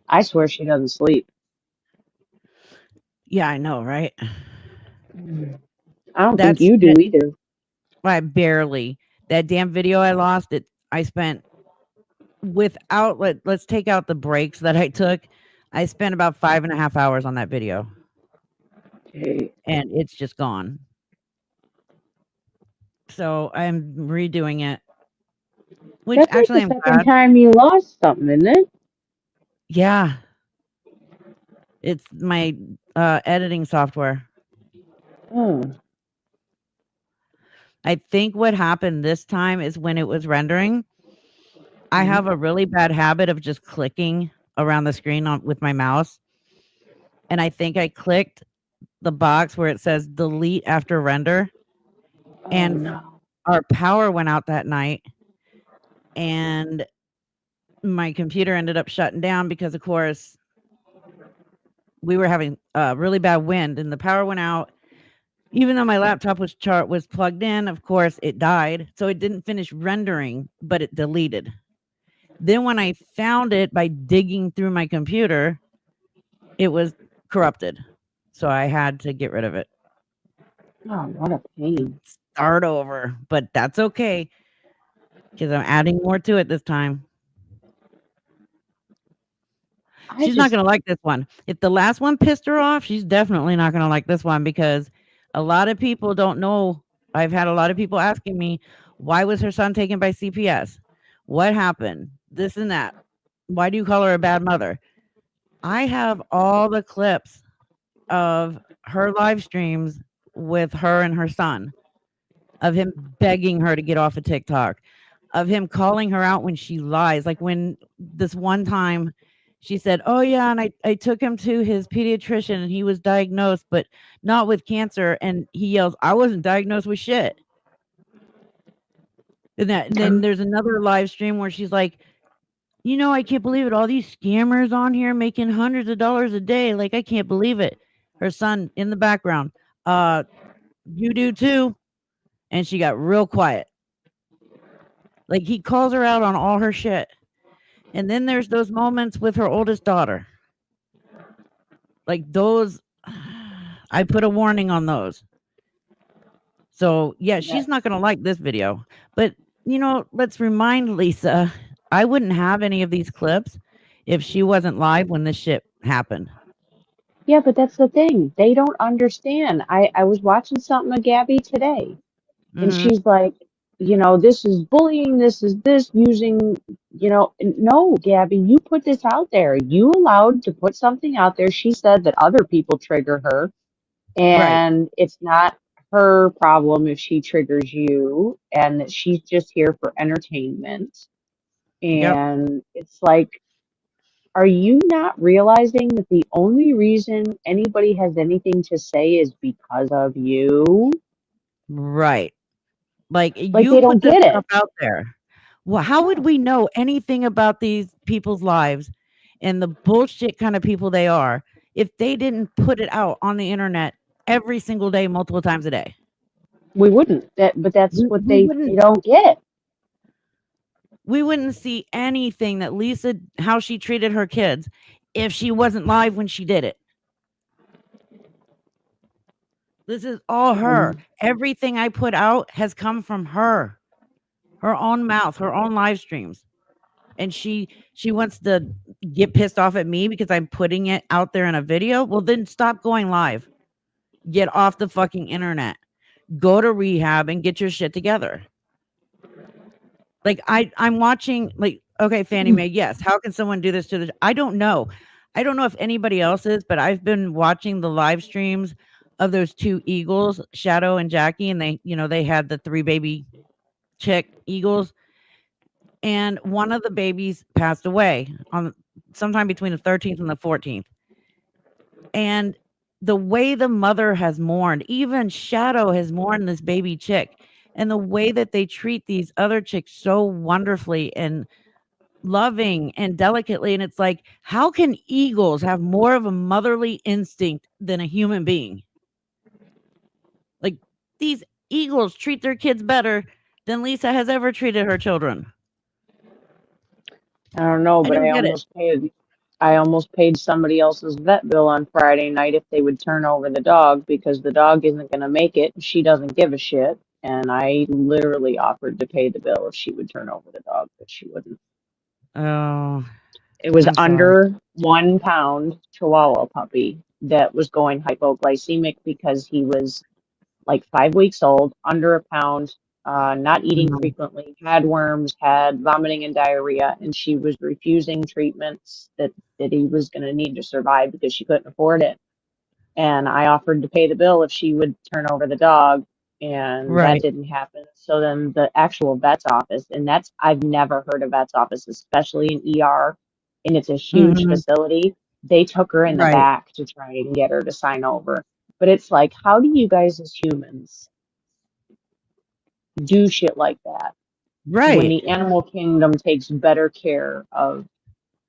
I swear she doesn't sleep. Yeah, I know, right? I don't think That's you do either. I barely. That damn video I lost, it I spent without let's take out the breaks that I took. I spent about 5.5 hours on that video Okay. and it's just gone. So I'm redoing it, which That's like the actually I'm second glad. time you lost something, isn't it? Yeah, it's my editing software. Oh. I think what happened this time is when it was rendering, I Mhm. have a really bad habit of just clicking around the screen with my mouse. And I think I clicked the box where it says delete after render. Oh And no. our power went out that night. And my computer ended up shutting down because, of course, we were having really bad wind and the power went out. Even though my laptop was plugged in, of course, it died. So it didn't finish rendering, but it deleted. Then when I found it by digging through my computer, it was corrupted. So I had to get rid of it. Oh, what a pain. Start over, but that's okay because I'm adding more to it this time. I She's not just gonna like this one. If the last one pissed her off, she's definitely not gonna like this one because a lot of people don't know. I've had a lot of people asking me, why was her son taken by CPS? What happened? This and that. Why do you call her a bad mother? I have all the clips of her live streams with her and her son, of him begging her to get off of TikTok, of him calling her out when she lies. Like when this one time she said, "Oh yeah, and I took him to his pediatrician and he was diagnosed, but not with cancer." And he yells, "I wasn't diagnosed with shit." And then there's another live stream where she's like, I can't believe it. All these scammers on here making hundreds of dollars a day. Like, I can't believe it. Her son in the background, uh, you do too. And she got real quiet. Like he calls her out on all her shit. And then there's those moments with her oldest daughter. Like those I put a warning on those. So, yeah, she's that, not going to like this video. But, let's remind Lisa, I wouldn't have any of these clips if she wasn't live when this shit happened. yeah, but that's the thing. They don't understand. I was watching something of Gabby today, and Mhm. she's like, this is bullying, this is this using, no, Gabby, you put this out there. You allowed to put something out there. She said that other people trigger her, Right. and it's not her problem if she triggers you, and that she's just here for entertainment. Yep. And it's like, are you not realizing that the only reason anybody has anything to say is because of you? Right. Like Like, you they don't put this get stuff it. out there. Well, how would Yeah. we know anything about these people's lives and the bullshit kind of people they are if they didn't put it out on the internet every single day, multiple times a day? We wouldn't. But that's We, what we they wouldn't don't get. we wouldn't see anything that Lisa how she treated her kids if she wasn't live when she did it. This is all her. Um, Everything I put out has come from her. Her own mouth, her own live streams. And she wants to get pissed off at me because I'm putting it out there in a video. Well, then stop going live. Get off the fucking internet. Go to rehab and get your shit together. Like I'm watching like okay, Fannie Mae, yes. How can someone do this to the I don't know. I don't know if anybody else is, but I've been watching the live streams of those two eagles, Shadow and Jackie, and they had the three baby chick eagles, and one of the babies passed away on sometime between the 13th and the 14th. And the way the mother has mourned, even Shadow has mourned this baby chick, and the way that they treat these other chicks so wonderfully and loving and delicately. And it's like, how can eagles have more of a motherly instinct than a human being? These eagles treat their kids better than Lisa has ever treated her children. I don't know, I but don't get it. I almost paid somebody else's vet bill on Friday night if they would turn over the dog because the dog isn't going to make it. She doesn't give a shit. And I literally offered to pay the bill if she would turn over the dog, but she wouldn't. Oh, It was I'm sorry. under 1 pound Chihuahua puppy that was going hypoglycemic because he was like 5 weeks old, under a pound, not eating Mhm. frequently, had worms, had vomiting and diarrhea, and she was refusing treatments that he was going to need to survive because she couldn't afford it. And I offered to pay the bill if she would turn over the dog, and that Right. didn't happen. So then the actual vet's office, and that's I've never heard of vet's office, especially in ER, and it's a huge Mhm. facility. They took her in the Right. back to try and get her to sign over. But it's like, how do you guys as humans do shit like that when Right. the animal kingdom takes better care of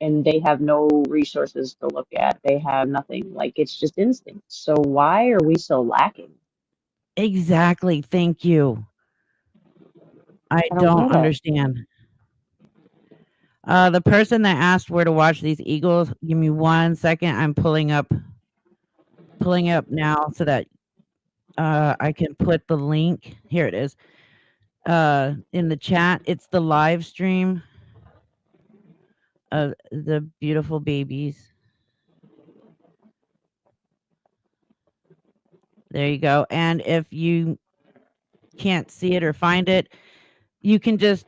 and they have no resources to look at. They have nothing. Like it's just instinct. So why are we so lacking? Exactly. Thank you. I I don't don't get it. understand. The person that asked where to watch these eagles, give me 1 second. I'm pulling up now so that I can put the link. Here it is. In the chat. It's the live stream of the beautiful babies. There you go. And if you can't see it or find it, you can just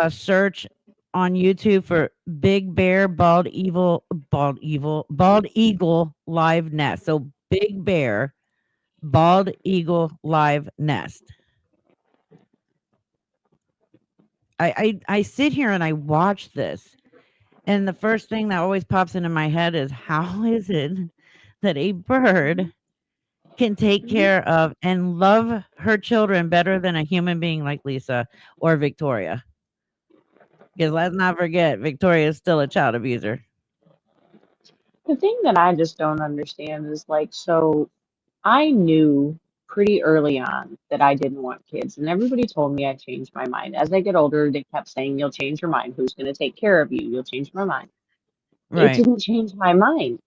search on YouTube for Big Bear Bald Eagle Live Nest. So Big Bear Bald Eagle Live Nest. I sit here and I watch this, and the first thing that always pops into my head is how is it that a bird can take care of and love her children better than a human being like Lisa or Victoria? Because let's not forget, Victoria is still a child abuser. The thing that I just don't understand is like, so I knew pretty early on that I didn't want kids, and everybody told me I changed my mind. As I get older, they kept saying, "You'll change your mind. Who's going to take care of you? You'll change my mind." It Right. didn't change my mind.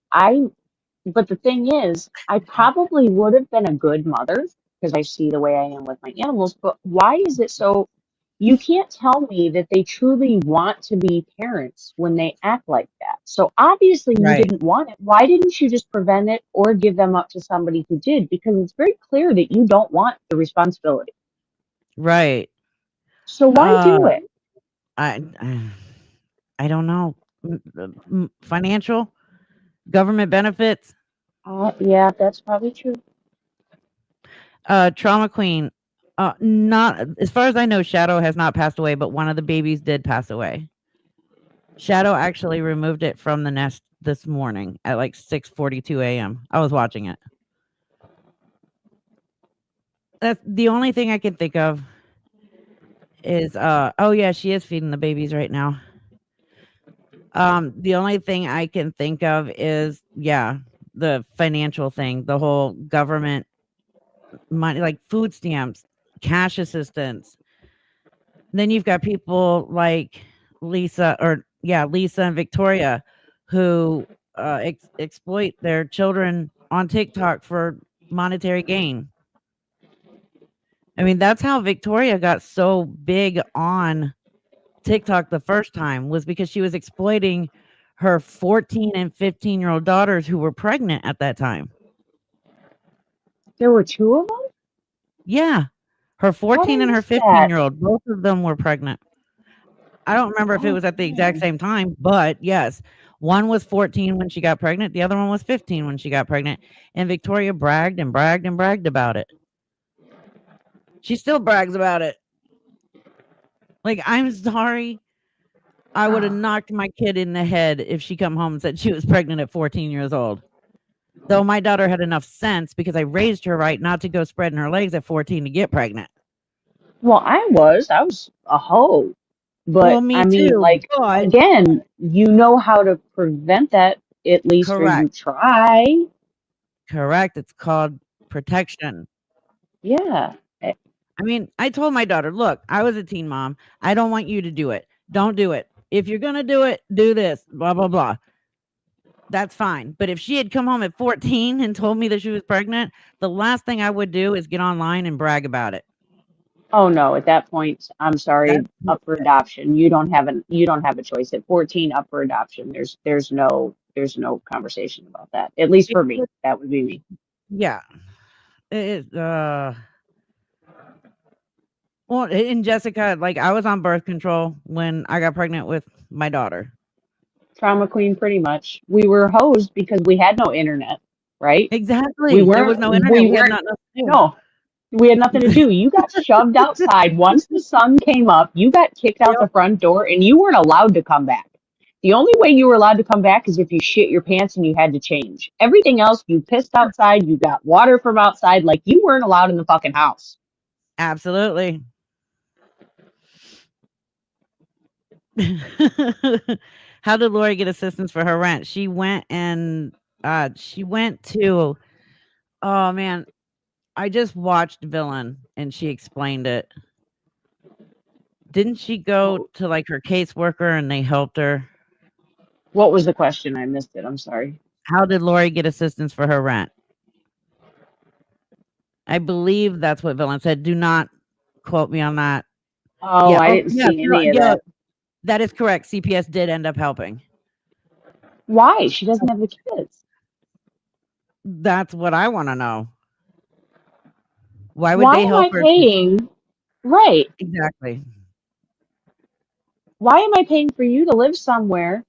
But the thing is, I probably would have been a good mother because I see the way I am with my animals. But why is it so? You can't tell me that they truly want to be parents when they act like that. So obviously you Right. didn't want it. Why didn't you just prevent it or give them up to somebody who did? Because it's very clear that you don't want the responsibility. Right. So why Uh, do it? I I don't know. Financial, government benefits, Yeah, that's probably true. trauma queen. Not as far as I know, Shadow has not passed away, but one of the babies did pass away. Shadow actually removed it from the nest this morning at like 6:42 a.m. I was watching it. That's the only thing I can think of is oh yeah, she is feeding the babies right now. The only thing I can think of is yeah, the financial thing, the whole government money like food stamps, cash assistance. Then you've got people like Lisa and Victoria who exploit their children on TikTok for monetary gain. I mean, that's how Victoria got so big on TikTok the first time was because she was exploiting her 14 and 15-year-old daughters who were pregnant at that time. There were two of them? Yeah. Her How 14 did I and her miss that? 15-year-old, both of them were pregnant. I don't remember if it Oh, was at the exact man. same time, but yes, one was 14 when she got pregnant, the other one was 15 when she got pregnant, and Victoria bragged and bragged and bragged about it. She still brags about it. Like, I'm sorry. I would have knocked my kid in the head if she come home and said she was pregnant at 14 years old. Though my daughter had enough sense because I raised her right not to go spreading her legs at 14 to get pregnant. Well, I was a hoe. Well, But me I mean, too, like, but again, you know how to prevent that, at least, or you correct, try. correct. It's called protection. Yeah. I mean, I told my daughter, look, I was a teen mom. I don't want you to do it. Don't do it. If you're going to do it, do this, blah, blah, blah. That's fine. But if she had come home at 14 and told me that she was pregnant, the last thing I would do is get online and brag about it. Oh no, at that point, I'm sorry, That's up for adoption. You don't have a choice. At 14, up for adoption. There's no conversation about that. At least it for me. would- That would be me. yeah. It, well, in Jessica, like I was on birth control when I got pregnant with my daughter. Trauma queen pretty much. We were hosed because we had no internet, right? We Exactly. There was weren't no we internet. We had weren't nothing else to do. no, we had nothing to do. You got shoved outside once the sun came up. You got kicked out the Yep. front door and you weren't allowed to come back. The only way you were allowed to come back is if you shit your pants and you had to change. Everything else, you pissed outside, you got water from outside, like you weren't allowed in the fucking house. Absolutely. How did Lori get assistance for her rent? She went to oh man, I just watched Villain and she explained it. Didn't she go What, to like her caseworker and they helped her? what was the question? I missed it. I'm sorry. How did Lori get assistance for her rent? I believe that's what Villain said. Do not quote me on that. Oh, Yeah. I Oh, didn't yeah. see any of Yeah. that. That is correct. CPS did end up helping. Why? She doesn't have the kids. That's what I want to know. Why would Why they am help I her? paying? Right. Exactly. Why am I paying for you to live somewhere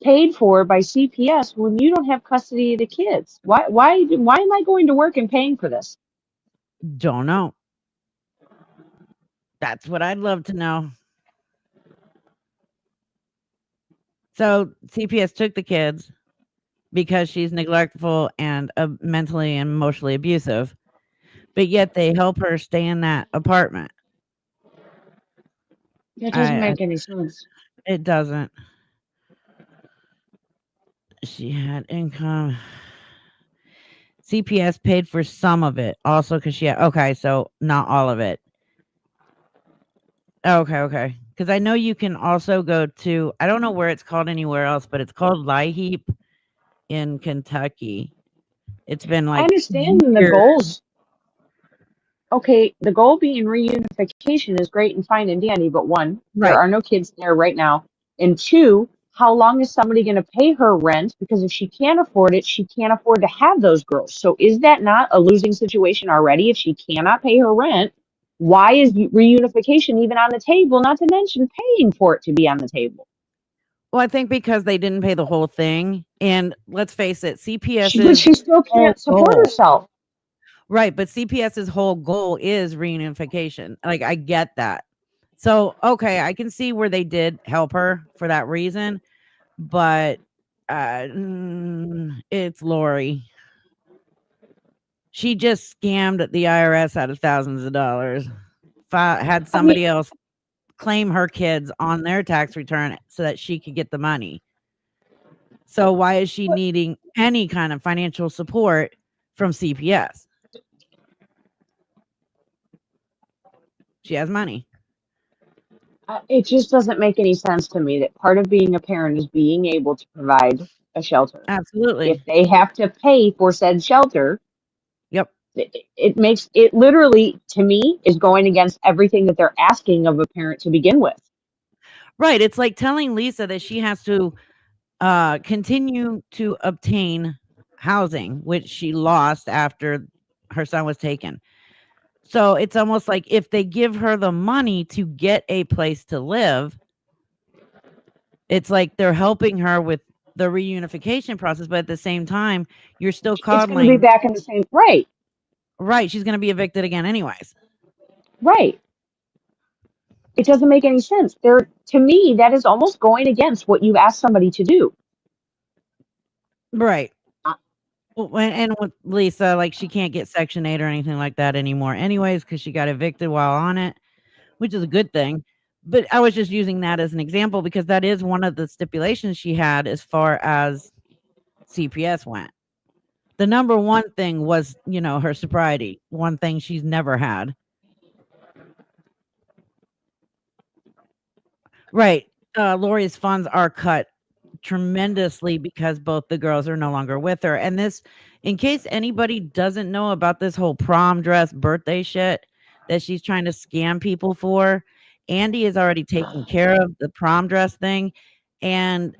paid for by CPS when you don't have custody of the kids? Why am I going to work and paying for this? Don't know. That's what I'd love to know. So CPS took the kids because she's neglectful and mentally and emotionally abusive, but yet they help her stay in that apartment. That doesn't I make any sense. It doesn't. She had income. CPS paid for some of it, also because she had okay, so not all of it. Okay. Because I know you can also go to I don't know where it's called anywhere else, but it's called Lie Heap in Kentucky. It's been I like understand the years. goals. Okay, the goal being reunification is great and fine and dandy, but one, there Right. are no kids there right now. And two, how long is somebody going to pay her rent? Because if she can't afford it, she can't afford to have those girls. So is that not a losing situation already? If she cannot pay her rent, why is reunification even on the table? Not to mention paying for it to be on the table. Well, I think because they didn't pay the whole thing, and let's face it, But CPS's she still whole can't support goal herself. right, but CPS's whole goal is reunification. Like, I get that. So, okay, I can see where they did help her for that reason, but it's Lori. She just scammed the IRS out of thousands of dollars. Had I mean, somebody else claim her kids on their tax return so that she could get the money. So why is she what- needing any kind of financial support from CPS? She has money. it just doesn't make any sense to me that part of being a parent is being able to provide a shelter. If Absolutely. they have to pay for said shelter, Yep. it makes it literally, to me, is going against everything that they're asking of a parent to begin with. Right. It's like telling Lisa that she has to continue to obtain housing, which she lost after her son was taken. So it's almost like if they give her the money to get a place to live, it's like they're helping her with the reunification process, but at the same time, you're still It's going to be coddling. back in the same, right, Right, she's gonna be evicted again anyways. right. It doesn't make any sense. There, to me, that is almost going against what you asked somebody to do. Right. Uh, Well, and with Lisa, like, she can't get Section 8 or anything like that anymore anyways because she got evicted while on it, which is a good thing. But I was just using that as an example because that is one of the stipulations she had as far as CPS went. The number one thing was, her sobriety, one thing she's never had. Right. Lori's funds are cut tremendously because both the girls are no longer with her. And this, in case anybody doesn't know about this whole prom dress birthday shit that she's trying to scam people for, Andy is already taking care of the prom dress thing. And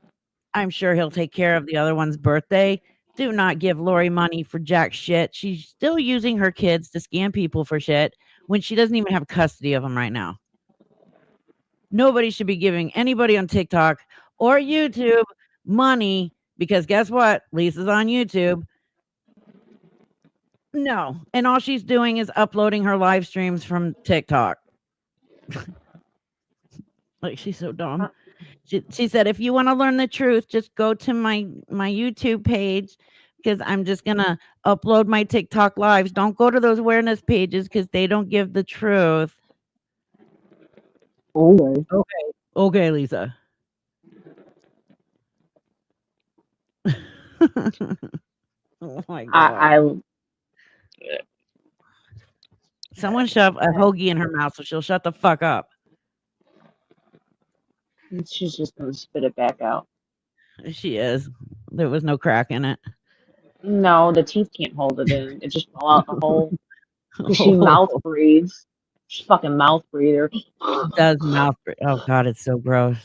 I'm sure he'll take care of the other one's birthday. Do not give Lori money for jack shit. She's still using her kids to scam people for shit when she doesn't even have custody of them right now. Nobody should be giving anybody on TikTok or YouTube money because guess what? Lisa's on YouTube. No. And all she's doing is uploading her live streams from TikTok. Like she's so dumb. She said, if you want to learn the truth, just go to my YouTube page because I'm just gonna upload my TikTok lives. Don't go to those awareness pages because they don't give the truth. Okay. Okay, Lisa. Oh my god. I Someone shove a hoagie in her mouth so she'll shut the fuck up. she's just gonna spit it back out. She is. There was no crack in it. No, the teeth can't hold it in. It just fell out the hole. Because she mouth Oh, breathes. She's fucking mouth breather. it does mouth. Oh god, it's so gross.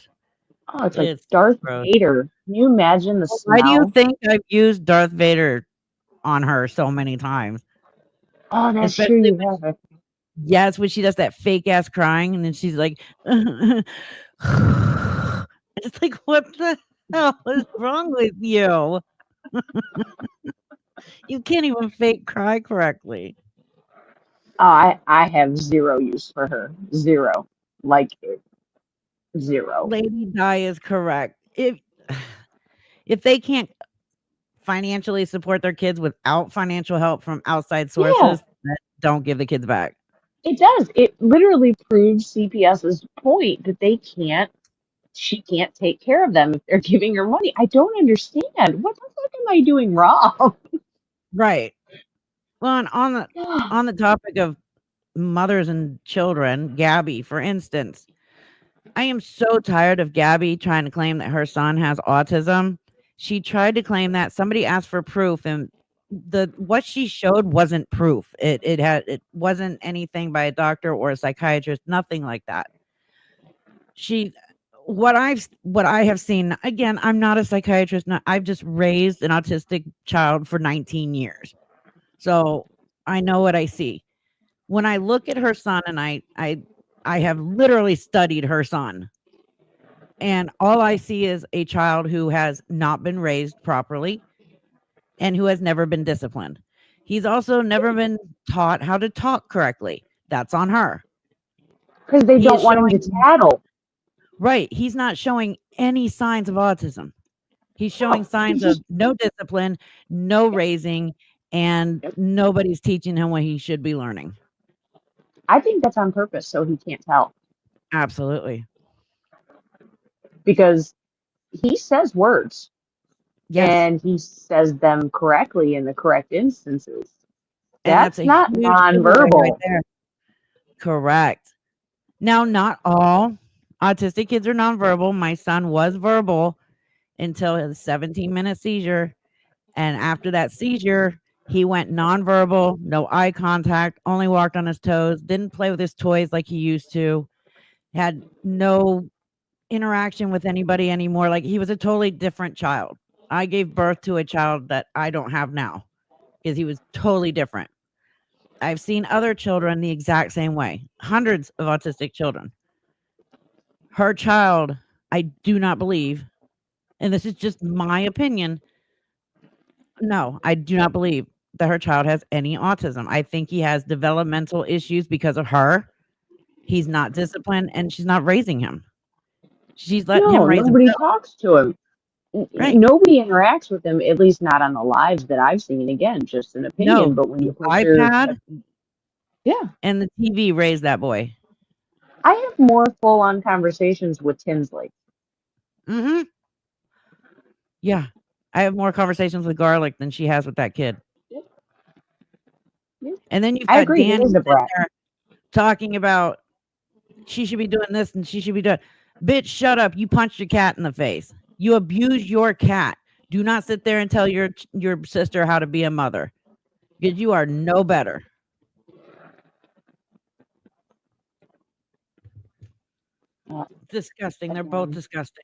Oh, it's like It's Darth gross. Vader. Can you imagine the Why do you smell? think I've used Darth Vader on her so many times? Oh, that's true. Especially You have it. yes, when she does that fake ass crying and then she's like, it's like, what the hell is wrong with you? You can't even fake cry correctly. Oh, I have zero use for her. Zero. Like zero. Lady Di is correct. If they can't financially support their kids without financial help from outside Yeah, sources, then don't give the kids back. it does. It literally proves CPS's point that she can't take care of them if they're giving her money. I don't understand. What the fuck am I doing wrong? Right. Well, and on the topic of mothers and children, Gabby, for instance, I am so tired of Gabby trying to claim that her son has autism. She tried to claim that somebody asked for proof and the what she showed wasn't proof. It wasn't anything by a doctor or a psychiatrist, nothing like that. She what I have seen again, I'm not a psychiatrist. I've just raised an autistic child for 19 years. So I know what I see. When I look at her son and I have literally studied her son and all I see is a child who has not been raised properly and who has never been disciplined. He's also never been taught how to talk correctly. That's on her. Because they He is don't want him to showing tattle. right, he's not showing any signs of autism. He's showing No, signs he's of just. no discipline, no raising, and Yep. nobody's teaching him what he should be learning. I think that's on purpose so he can't tell. Absolutely. Because he says words Yes. and he says them correctly in the correct instances. And that's That's a not huge giveaway right nonverbal. there. Correct. Now, not all autistic kids are nonverbal. My son was verbal until his 17-minute seizure. And after that seizure, he went nonverbal, no eye contact, only walked on his toes, didn't play with his toys like he used to, had no interaction with anybody anymore. Like he was a totally different child. I gave birth to a child that I don't have now because he was totally different. I've seen other children the exact same way, hundreds of autistic children. Her child, I do not believe, and this is just my opinion. No, I do not believe that her child has any autism. I think he has developmental issues because of her. He's not disciplined and she's not raising him. She's letting him No, raise nobody himself. talks to him. Right. Nobody interacts with him, at least not on the lives that I've seen. Again, just an opinion. No, But when the you put your, iPad yeah, and the TV raised that boy. I have more full on conversations with Tinsley. Mhm. Yeah. I have more conversations with Garlic than she has with that kid. Yeah, yeah. And then you've I got agree. He Danny is a sitting brat. there talking about she should be doing this and she should be doing. Bitch, shut up. You punched your cat in the face. You abused your cat. Do not sit there and tell your sister how to be a mother because you are no better. Uh, Disgusting. They're both and disgusting.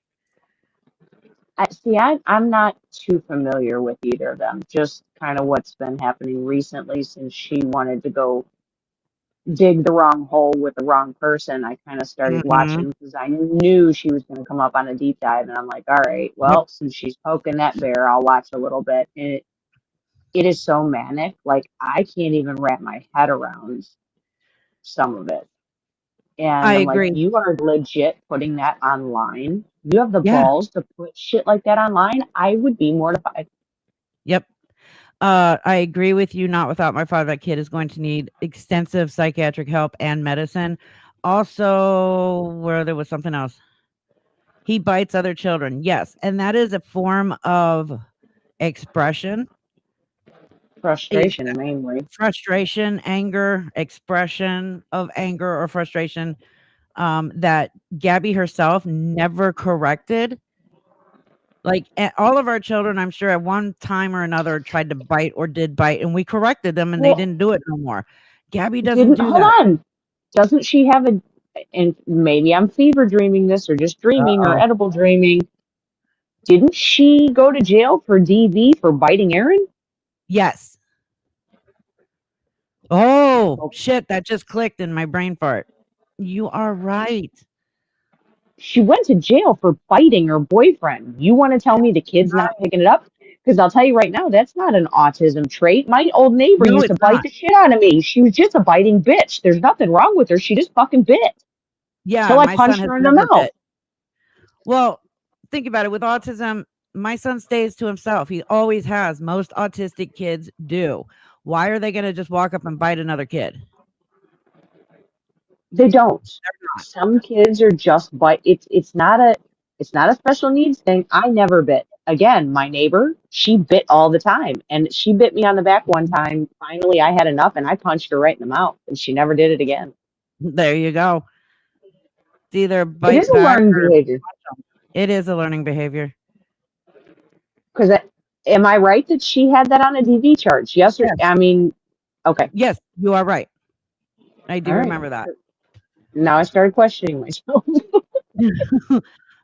I'm not too familiar with either of them. Just kind of what's been happening recently since she wanted to go dig the wrong hole with the wrong person. I kind of started Mhm. watching because I knew she was going to come up on a deep dive, and I'm like, all right, Yep. well, since she's poking that bear, I'll watch a little bit. And it is so manic, like I can't even wrap my head around some of it. I And I'm like, agree. you are legit putting that online. You have the Yeah. balls to put shit like that online. I would be mortified. Yep. I agree with you. Not without my father, that kid is going to need extensive psychiatric help and medicine. Also, where there was something else. He bites other children. Yes. And that is a form of expression. It, Frustration mainly. frustration, anger, expression of anger or frustration that Gabby herself never corrected. Like all of our children, I'm sure at one time or another tried to bite or did bite, and we corrected them and they Well, didn't do it no more. Gabby doesn't didn't do hold that. on. Doesn't she have a, and maybe I'm fever dreaming this or just dreaming or Uh-oh. edible dreaming. Didn't she go to jail for DV for biting Aaron? Yes. Oh, Well, shit, that just clicked in my brain fart. You are right. she went to jail for biting her boyfriend. You want to tell me the kid's not picking it up? Because I'll tell you right now, that's not an autism trait. My old neighbor No, used to it's bite not. the shit out of me. She was just a biting bitch. There's nothing wrong with her. She just fucking bit Yeah, till I my son punched has her in the never mouth. bit. Well, think about it. With autism, my son stays to himself. He always has. Most autistic kids do. Why are they going to just walk up and bite another kid? They don't. They're not. Some kids are just bite. It's not a special needs thing. I never bit. Again, my neighbor, she bit all the time, and she bit me on the back one time. Finally, I had enough, and I punched her right in the mouth, and she never did it again. There you go. It's either It is bite a back learned or behavior. it is a learning behavior. Because am I right that she had that on a DV charge? Yes, or Yes. I mean, okay, Yes, you are right. I all do right. remember that. Now I started questioning myself.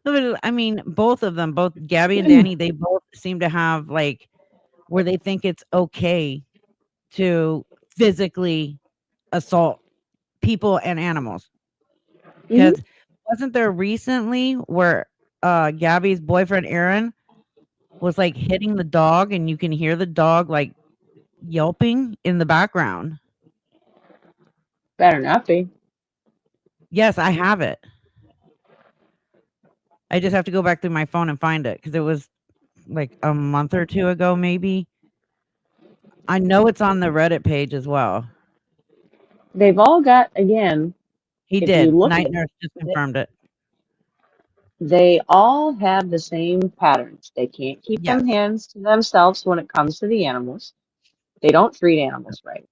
I mean, both of them, both Gabby and Danny, they both seem to have like where they think it's okay to physically assault people and animals. Mhm. Because wasn't there recently where Gabby's boyfriend Aaron was like hitting the dog and you can hear the dog like yelping in the background? Better not be. Yes, I have it. I just have to go back through my phone and find it because it was like a month or two ago, maybe. I know it's on the Reddit page as well. They've all got again. He If you did. look Night at Nurse just it, confirmed it. they all have the same patterns. They can't keep them Yes. hands to themselves when it comes to the animals. They don't treat animals right.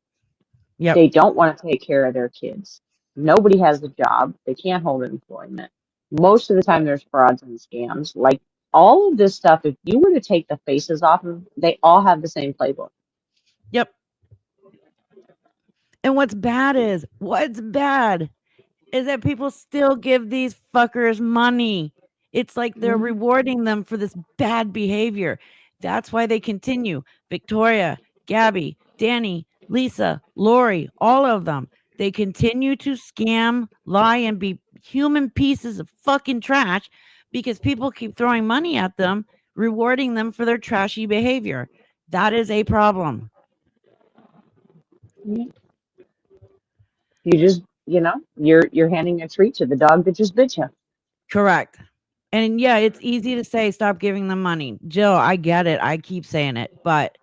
Yep. They don't want to take care of their kids. Nobody has a job. They can't hold employment. Most of the time, there's frauds and scams. Like all of this stuff, if you were to take the faces off of them, they all have the same playbook. Yep. And what's bad is that people still give these fuckers money. It's like they're Mhm. rewarding them for this bad behavior. That's why they continue. Victoria, Gabby, Danny, Lisa, Lori, all of them. They continue to scam, lie, and be human pieces of fucking trash because people keep throwing money at them, rewarding them for their trashy behavior. That is a problem. You just, you're handing a treat to the dog that just bit you. Correct. And yeah, it's easy to say stop giving them money. Jill, I get it. I keep saying it. But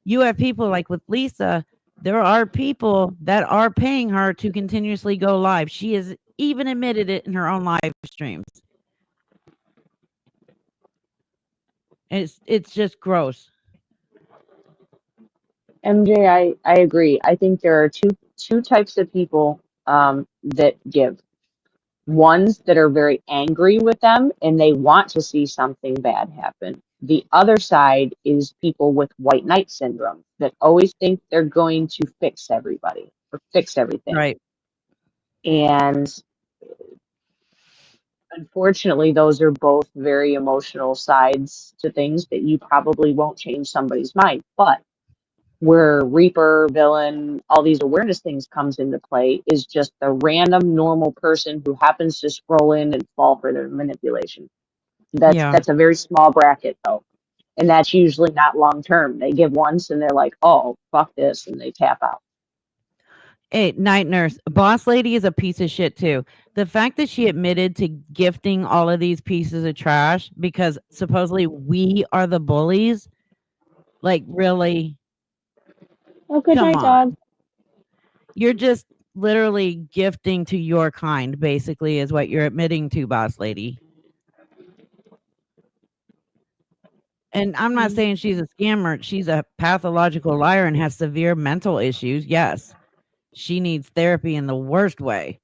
you have people like with Lisa, there are people that are paying her to continuously go live. She has even admitted it in her own live streams. It's just gross. MJ, I agree. I think there are two types of people that give. ones that are very angry with them and they want to see something bad happen. The other side is people with white knight syndrome that always think they're going to fix everybody or fix everything. Right. And unfortunately, those are both very emotional sides to things that you probably won't change somebody's mind. But where Reaper, villain, all these awareness things comes into play is just the random normal person who happens to scroll in and fall for their manipulation. Yeah. That's a very small bracket though. And that's usually not long term. They give once and they're like, oh, fuck this, and they tap out. Hey, night nurse, boss lady is a piece of shit too. The fact that she admitted to gifting all of these pieces of trash because supposedly we are the bullies, like really, Oh, good come night, on. dog. You're just literally gifting to your kind, basically, is what you're admitting to, boss lady. And I'm not saying she's a scammer. She's a pathological liar and has severe mental issues. Yes, she needs therapy in the worst way.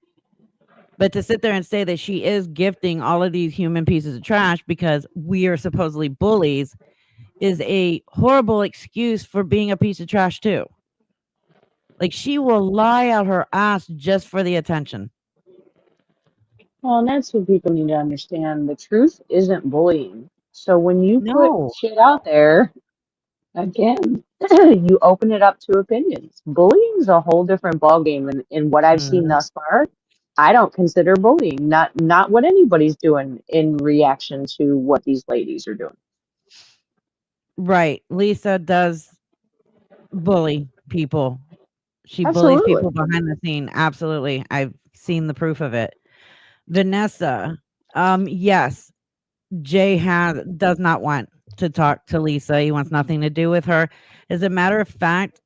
But to sit there and say that she is gifting all of these human pieces of trash because we are supposedly bullies is a horrible excuse for being a piece of trash too. Like she will lie out her ass just for the attention. Well, and that's what people need to understand. The truth isn't bullying. So when you put No. shit out there, again, you open it up to opinions. Bullying's a whole different ballgame, and in what I've seen Mhm. thus far, I don't consider bullying. Not what anybody's doing in reaction to what these ladies are doing. Right. Lisa does bully people. She bullies Absolutely. people behind the scene. Absolutely. I've seen the proof of it. Vanessa, yes, Jay does not want to talk to Lisa. He wants nothing to do with her. As a matter of fact,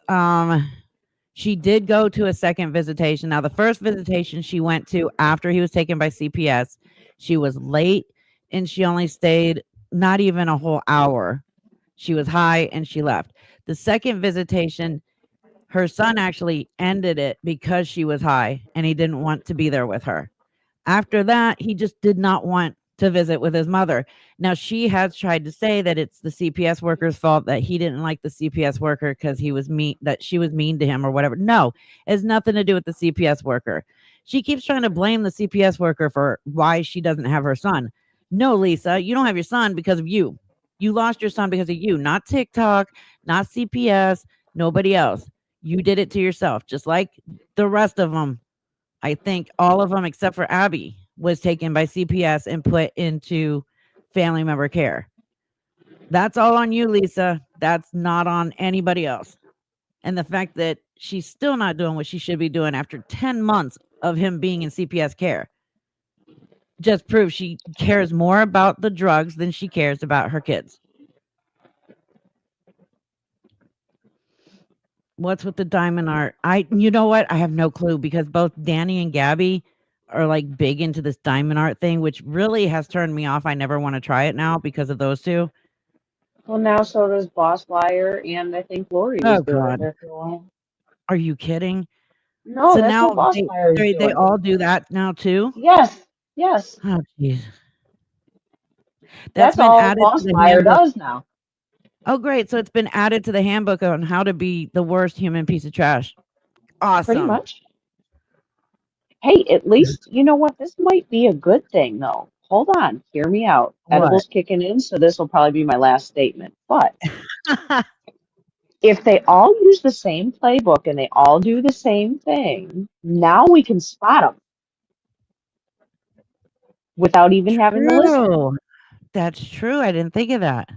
um, she did go to a second visitation. Now, the first visitation she went to after he was taken by CPS, she was late and she only stayed not even a whole hour. She was high and she left. The second visitation, her son actually ended it because she was high and he didn't want to be there with her. After that, he just did not want to visit with his mother. Now, she has tried to say that it's the CPS worker's fault that he didn't like the CPS worker because he was mean, that she was mean to him or whatever. No, it has nothing to do with the CPS worker. She keeps trying to blame the CPS worker for why she doesn't have her son. No, Lisa, you don't have your son because of you. You lost your son because of you, not TikTok, not CPS, nobody else. You did it to yourself, just like the rest of them. I think all of them except for Abby was taken by CPS and put into family member care. That's all on you, Lisa. That's not on anybody else. And the fact that she's still not doing what she should be doing after 10 months of him being in CPS care just proves she cares more about the drugs than she cares about her kids. What's with the diamond art? You know what? I have no clue because both Danny and Gabby are like big into this diamond art thing, which really has turned me off. I never want to try it now because of those two. Well, now so does Boss Liar, and I think Lori was Oh doing it God, there for a while. are you kidding? No, So that's what now Boss they Liar is they doing. all do that now too. Yes, yes. Oh jeez, that's That's been all added to Boss the Liar handbook. does now, Oh great, so it's been added to the handbook on how to be the worst human piece of trash. pretty Awesome. much. Hey, at least, you know what? This might be a good thing, though. Hold on, hear me out. What? Edible's kicking in, so this will probably be my last statement. But if they all use the same playbook and they all do the same thing, now we can spot them without even having to listen. True. That's true. I didn't think of that.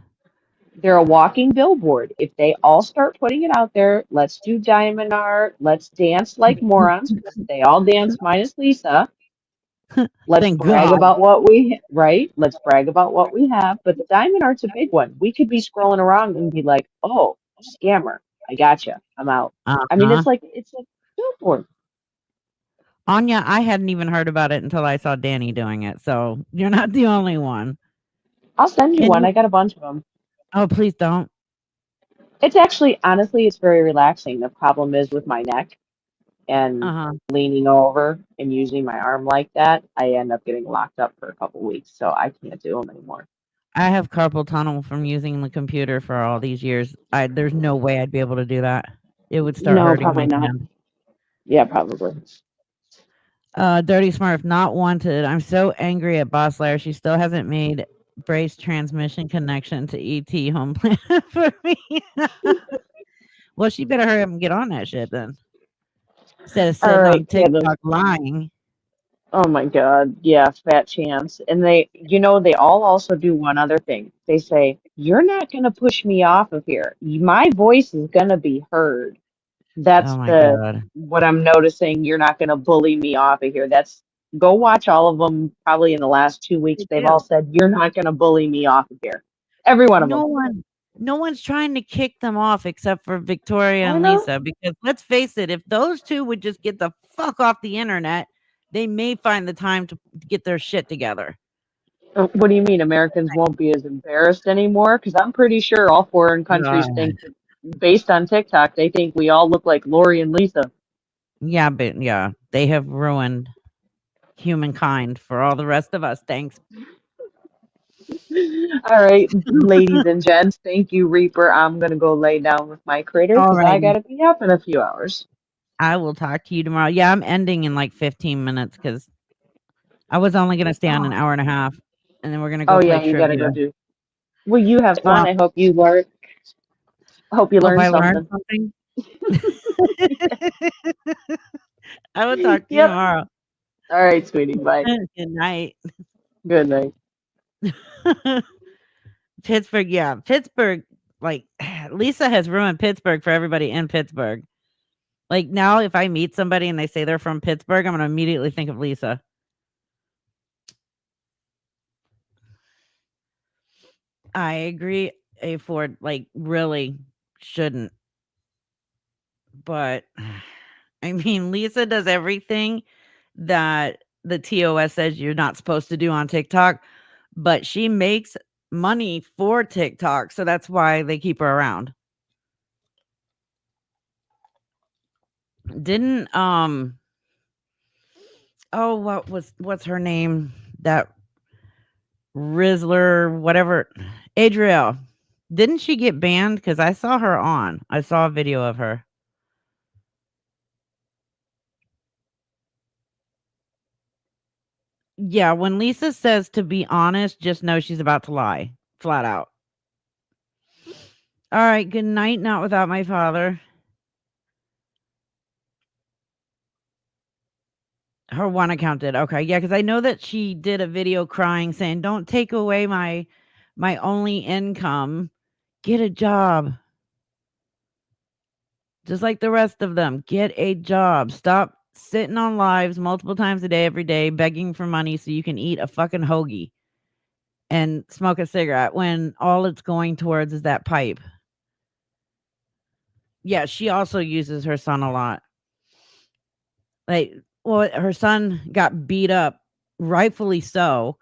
They're a walking billboard. If they all start putting it out there, let's do diamond art, let's dance like morons, because they all dance minus Lisa. Let's Thank brag God. about what we, right? Let's brag about what we have. But the diamond art's a big one. We could be scrolling around and be like, oh, scammer. I gotcha. I'm out. I mean, Uh-huh. it's a billboard. Anya, I hadn't even heard about it until I saw Danny doing it. So you're not the only one. I'll send you And one. you, I got a bunch of them. oh, please don't. It's actually, honestly, it's very relaxing. The problem is with my neck. and Uh-huh. leaning over and using my arm like that, I end up getting locked up for a couple weeks. So I can't do them anymore. I have carpal tunnel from using the computer for all these years. There's no way I'd be able to do that. It would start No, hurting probably my not. hand. Yeah, probably. Dirty Smurf, not wanted. I'm so angry at Boss Lair. She still hasn't made brace transmission connection to ET home plan for me. Well, she better hurry up and get on that shit then. Instead of All sitting right, on Kevin. TikTok lying. Oh my God. Yeah, fat chance. And they all also do one other thing. They say, "You're not going to push me off of here. My voice is going to be heard." Oh That's my the god. what I'm noticing. You're not going to bully me off of here. That's Go watch all of them probably in the last 2 weeks. They They've all do. said, "You're not going to bully me off of here." Every one of No them. one no one's trying to kick them off except for Victoria I and know. Lisa because let's face it, if those two would just get the fuck off the internet, they may find the time to get their shit together. What do you mean Americans won't be as embarrassed anymore? Because I'm pretty sure all foreign countries God. think that based on TikTok, they think we all look like Lori and Lisa. Yeah, but yeah, they have ruined humankind for all the rest of us. Thanks. All right, ladies and gents, thank you, Reaper. I'm gonna go lay down with my critter All because I righty. gotta be up in a few hours. I will talk to you tomorrow. Yeah, I'm ending in like 15 minutes because I was only gonna stay on an Oh, hour and a half, and then we're gonna oh go play yeah, you gotta trivia. go do. Well, you have fun. Well, I hope you hope learn I learned something. something. I will talk to you Yep. tomorrow. All right, sweetie. Bye. Good night. Good night. Pittsburgh, yeah. Pittsburgh, like Lisa has ruined Pittsburgh for everybody in Pittsburgh. Like now, if I meet somebody and they say they're from Pittsburgh, I'm gonna immediately think of Lisa. I agree. A Ford like really shouldn't, but I mean, Lisa does everything that the TOS says you're not supposed to do on TikTok, but she makes money for TikTok, so that's why they keep her around. Didn't oh what's her name? That Rizzler, whatever, Adriel. Didn't she get banned? Because I saw her on. I saw a video of her. Yeah, when Lisa says to be honest, just know she's about to lie. Flat out. All right, good night, not without my father. Her one account did. Okay, yeah, because I know that she did a video crying saying, "Don't take away my only income. Get a job." Just like the rest of them, get a job. Stop sitting on lives multiple times a day, every day, begging for money so you can eat a fucking hoagie and smoke a cigarette when all it's going towards is that pipe. Yeah, she also uses her son a lot. Like, well, her son got beat up, rightfully so,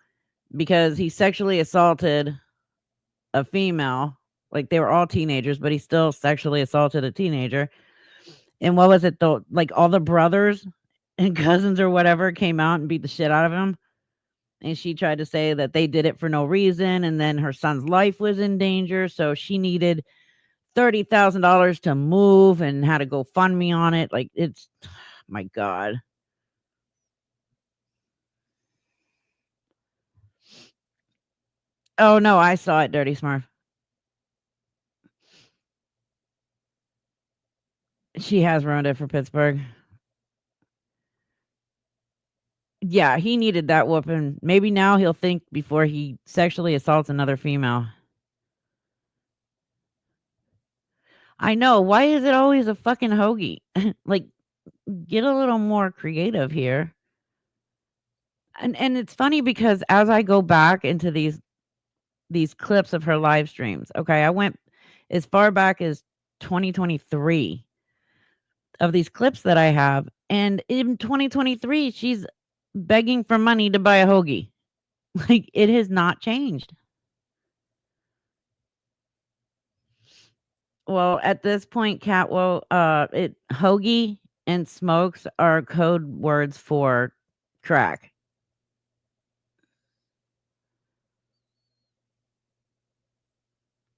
because he sexually assaulted a female. Like, they were all teenagers, but he still sexually assaulted a teenager. And what was it though? Like all the brothers and cousins or whatever came out and beat the shit out of him. And she tried to say that they did it for no reason. And then her son's life was in danger. So she needed $30,000 to move and had to go fund me on it. Like it's my God. Oh no, I saw it, Dirty Smurf. She has ruined it for Pittsburgh. Yeah, he needed that whooping. Maybe now he'll think before he sexually assaults another female. I know. Why is it always a fucking hoagie? Like, get a little more creative here. And it's funny because as I go back into these clips of her live streams, okay, I went as far back as 2023 of these clips that I have, and in 2023 she's begging for money to buy a hoagie. Like it has not changed. Well, at this point, Catwo, it hoagie and smokes are code words for crack.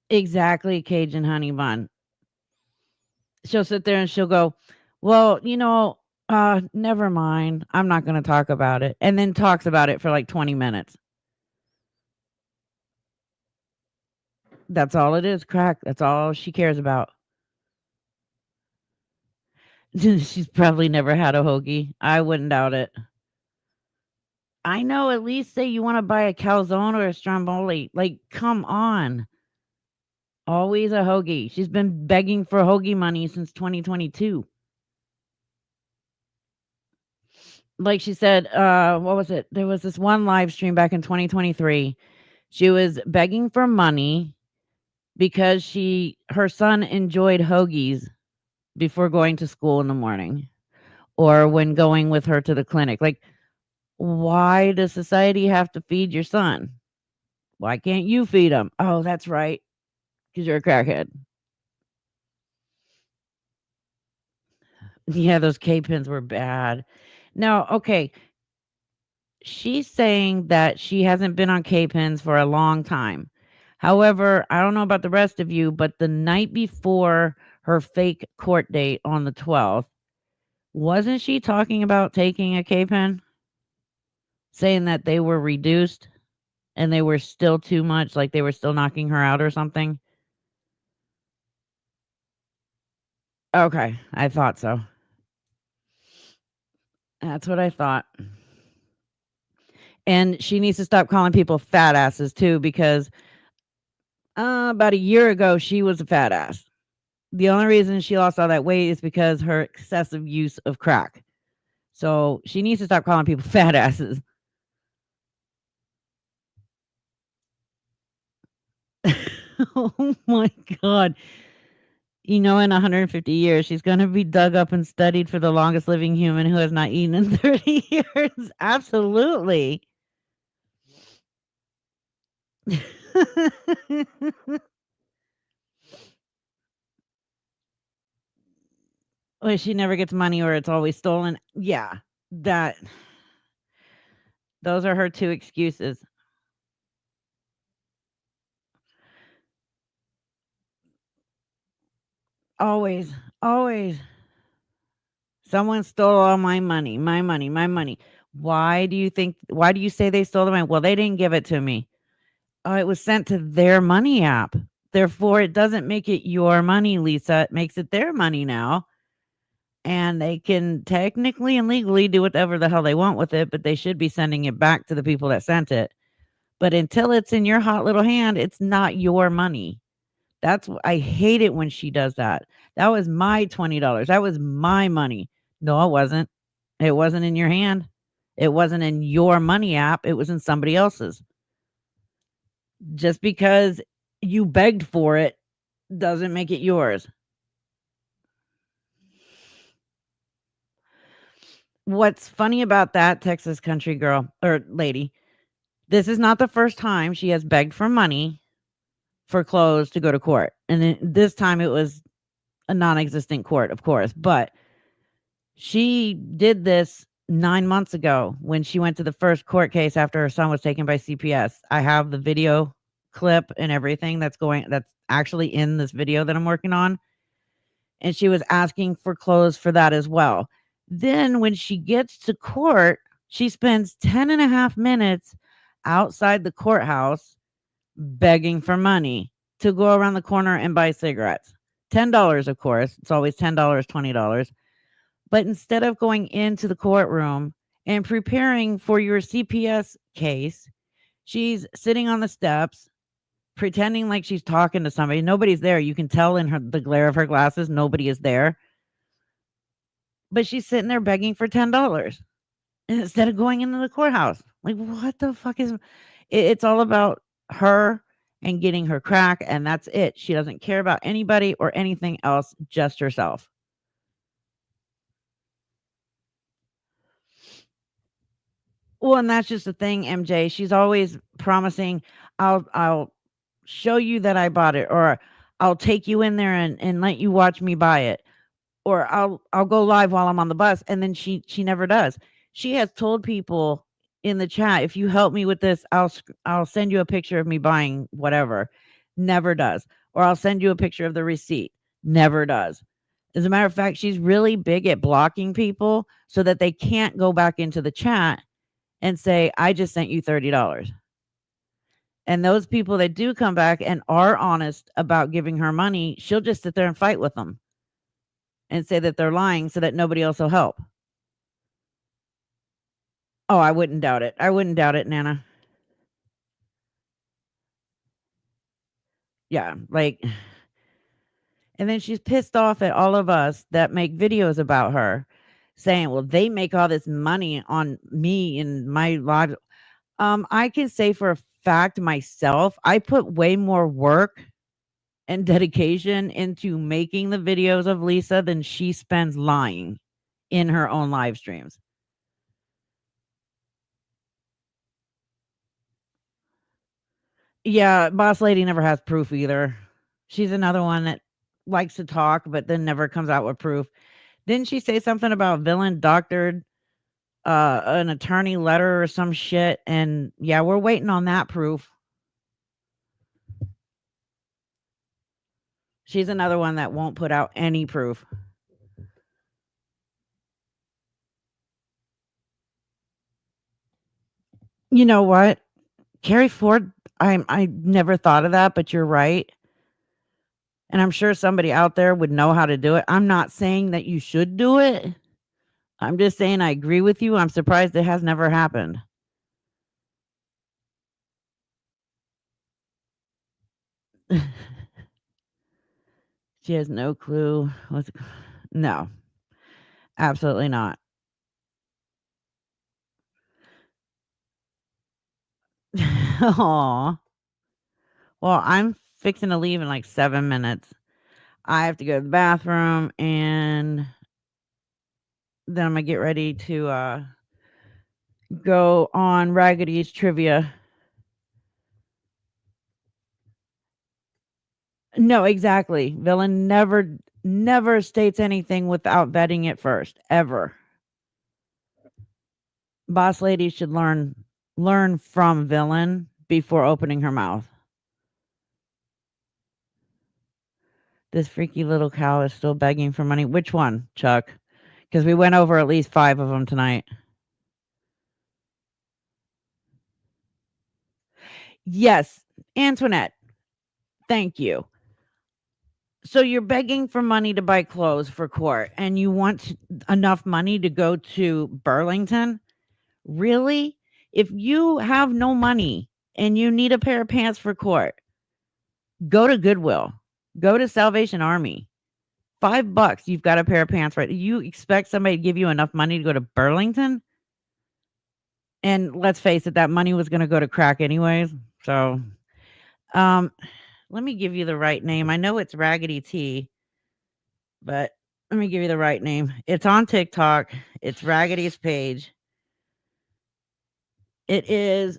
Exactly, Cajun honey bun. She'll sit there and she'll go, "Well, never mind. I'm not going to talk about it." And then talks about it for like 20 minutes. That's all it is, crack. That's all she cares about. She's probably never had a hoagie. I wouldn't doubt it. I know, at least say you want to buy a calzone or a stromboli. Like, come on. Always a hoagie. She's been begging for hoagie money since 2022. Like she said, what was it? There was this one live stream back in 2023. She was begging for money because her son enjoyed hoagies before going to school in the morning or when going with her to the clinic. Like, why does society have to feed your son? Why can't you feed him? Oh, that's right, because you're a crackhead. Yeah, those K-pins were bad. Now, okay, she's saying that she hasn't been on K-pins for a long time. However, I don't know about the rest of you, but the night before her fake court date on the 12th, wasn't she talking about taking a K-pin? Saying that they were reduced and they were still too much, like they were still knocking her out or something? Okay, I thought so. That's what I thought. And she needs to stop calling people fat asses too, because about a year ago, she was a fat ass. The only reason she lost all that weight is because her excessive use of crack. So she needs to stop calling people fat asses. Oh my God. In 150 years, she's going to be dug up and studied for the longest living human who has not eaten in 30 years. Absolutely. Well, she never gets money or it's always stolen. Yeah, that those are her two excuses. Always, always. Someone stole all my money, my money, my money. Why do you say they stole the money? Well, they didn't give it to me. Oh, it was sent to their money app. Therefore, it doesn't make it your money, Lisa. It makes it their money now. And they can technically and legally do whatever the hell they want with it, but they should be sending it back to the people that sent it. But until it's in your hot little hand, it's not your money. I hate it when she does that. That was my $20. That was my money. No, it wasn't. It wasn't in your hand. It wasn't in your money app. It was in somebody else's. Just because you begged for it doesn't make it yours. What's funny about that Texas country girl or lady, this is not the first time she has begged for money for clothes to go to court. And this time it was a non-existent court, of course, but she did this 9 months ago when she went to the first court case after her son was taken by CPS. I have the video clip and everything that's actually in this video that I'm working on. And she was asking for clothes for that as well. Then when she gets to court, she spends 10 and a half minutes outside the courthouse begging for money to go around the corner and buy cigarettes. $10, of course. It's always $10, $20. But instead of going into the courtroom and preparing for your CPS case, she's sitting on the steps, pretending like she's talking to somebody. Nobody's there. You can tell in the glare of her glasses, nobody is there. But she's sitting there begging for $10 instead of going into the courthouse. Like, what the fuck it's all about her and getting her crack, and that's it. She doesn't care about anybody or anything else, just herself. Well, and that's just the thing, MJ. She's always promising, I'll show you that I bought it, or I'll take you in there and let you watch me buy it. or I'll go live while I'm on the bus, and then she never does. She has told people in the chat, if you help me with this, I'll send you a picture of me buying whatever. Never does. Or I'll send you a picture of the receipt. Never does. As a matter of fact, she's really big at blocking people so that they can't go back into the chat and say, I just sent you $30. And those people that do come back and are honest about giving her money, she'll just sit there and fight with them and say that they're lying so that nobody else will help. Oh, I wouldn't doubt it. I wouldn't doubt it, Nana. Yeah, like, and then she's pissed off at all of us that make videos about her, saying, well, they make all this money on me and my live. I can say for a fact myself, I put way more work and dedication into making the videos of Lisa than she spends lying in her own live streams. Yeah, boss lady never has proof either. She's another one that likes to talk but then never comes out with proof. Didn't she say something about villain doctored an attorney letter or some shit? And yeah, we're waiting on that proof. She's another one that won't put out any proof. You know what? Carrie Ford, I never thought of that, but you're right. And I'm sure somebody out there would know how to do it. I'm not saying that you should do it. I'm just saying I agree with you. I'm surprised it has never happened. She has no clue. No, absolutely not. Aw. Well, I'm fixing to leave in like 7 minutes. I have to go to the bathroom, and then I'm gonna get ready to go on Raggedy's trivia. No, exactly. Villain never states anything without vetting it first, ever. Boss lady should learn from Villain before opening her mouth. This freaky little cow is still begging for money. Which one, Chuck? Because we went over at least 5 of them tonight. Yes, Antoinette. Thank you. So you're begging for money to buy clothes for court, and you want enough money to go to Burlington? Really? If you have no money and you need a pair of pants for court, go to Goodwill. Go to Salvation Army. $5, you've got a pair of pants, right? You expect somebody to give you enough money to go to Burlington? And let's face it, that money was going to go to crack anyways. So, let me give you the right name. I know it's Raggedy T, but let me give you the right name. It's on TikTok. It's Raggedy's page. It is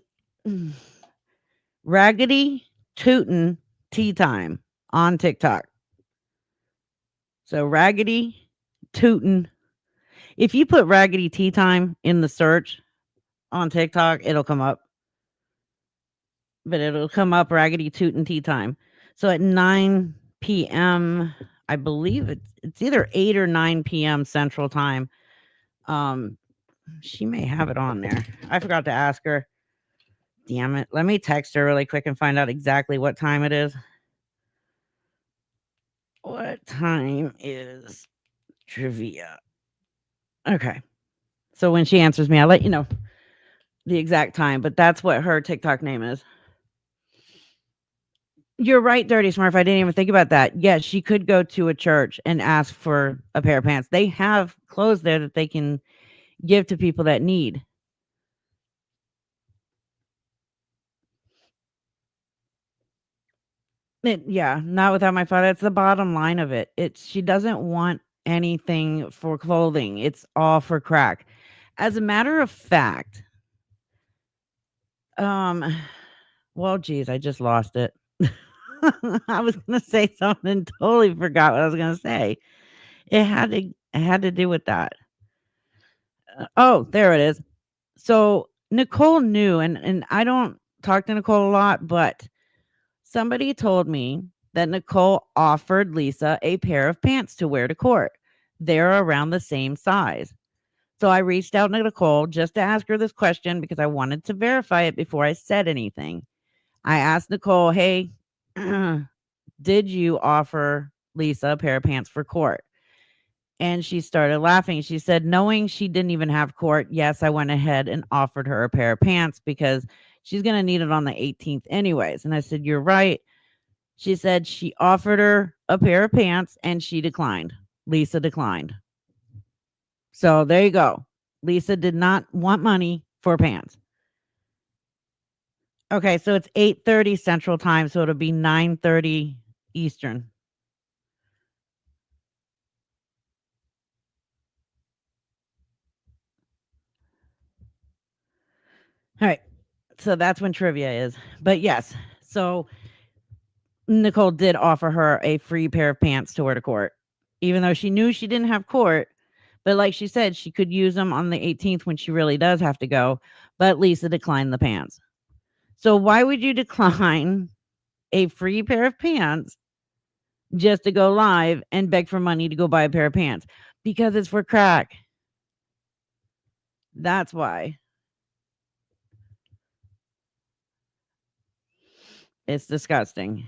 Raggedy Tootin' Tea Time on TikTok. So Raggedy Tootin'. If you put Raggedy Tea Time in the search on TikTok, it'll come up. But it'll come up Raggedy Tootin' Tea Time. So at 9 p.m., I believe it's either 8 or 9 p.m. Central Time. She may have it on there. I forgot to ask her. Damn it. Let me text her really quick and find out exactly what time it is. What time is trivia? Okay. So when she answers me, I'll let you know the exact time, but that's what her TikTok name is. You're right, Dirty Smurf. I didn't even think about that. Yes, she could go to a church and ask for a pair of pants. They have clothes there that they can give to people that need. Yeah, not without my father. That's the bottom line of it. She doesn't want anything for clothing. It's all for crack. As a matter of fact, well, geez, I just lost it. I was gonna say something, totally forgot what I was gonna say. it had to do with that. Oh, there it is. So Nicole knew, and I don't talk to Nicole a lot, but somebody told me that Nicole offered Lisa a pair of pants to wear to court. They're around the same size. So I reached out to Nicole just to ask her this question because I wanted to verify it before I said anything. I asked Nicole, hey, did you offer Lisa a pair of pants for court? And she started laughing. She said, knowing she didn't even have court, yes, I went ahead and offered her a pair of pants because she's going to need it on the 18th anyways. And I said, you're right. She said she offered her a pair of pants and she declined. Lisa declined. So there you go. Lisa did not want money for pants. Okay, so it's 8:30 Central Time, so it'll be 9:30 Eastern. All right. So that's when trivia is. But yes, so Nicole did offer her a free pair of pants to wear to court, even though she knew she didn't have court. But like she said, she could use them on the 18th when she really does have to go. But Lisa declined the pants. So why would you decline a free pair of pants just to go live and beg for money to go buy a pair of pants? Because it's for crack. That's why. It's disgusting.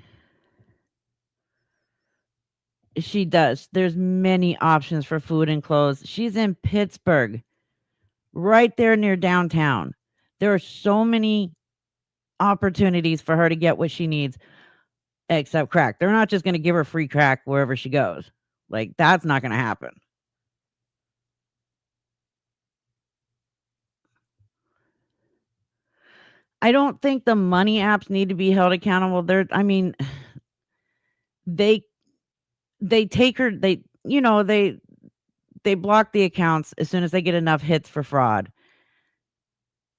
She does. There's many options for food and clothes. She's in Pittsburgh, right there near downtown. There are so many opportunities for her to get what she needs, except crack. They're not just going to give her free crack wherever she goes. Like, that's not going to happen. I don't think the money apps need to be held accountable. I mean, they take her, they block the accounts as soon as they get enough hits for fraud.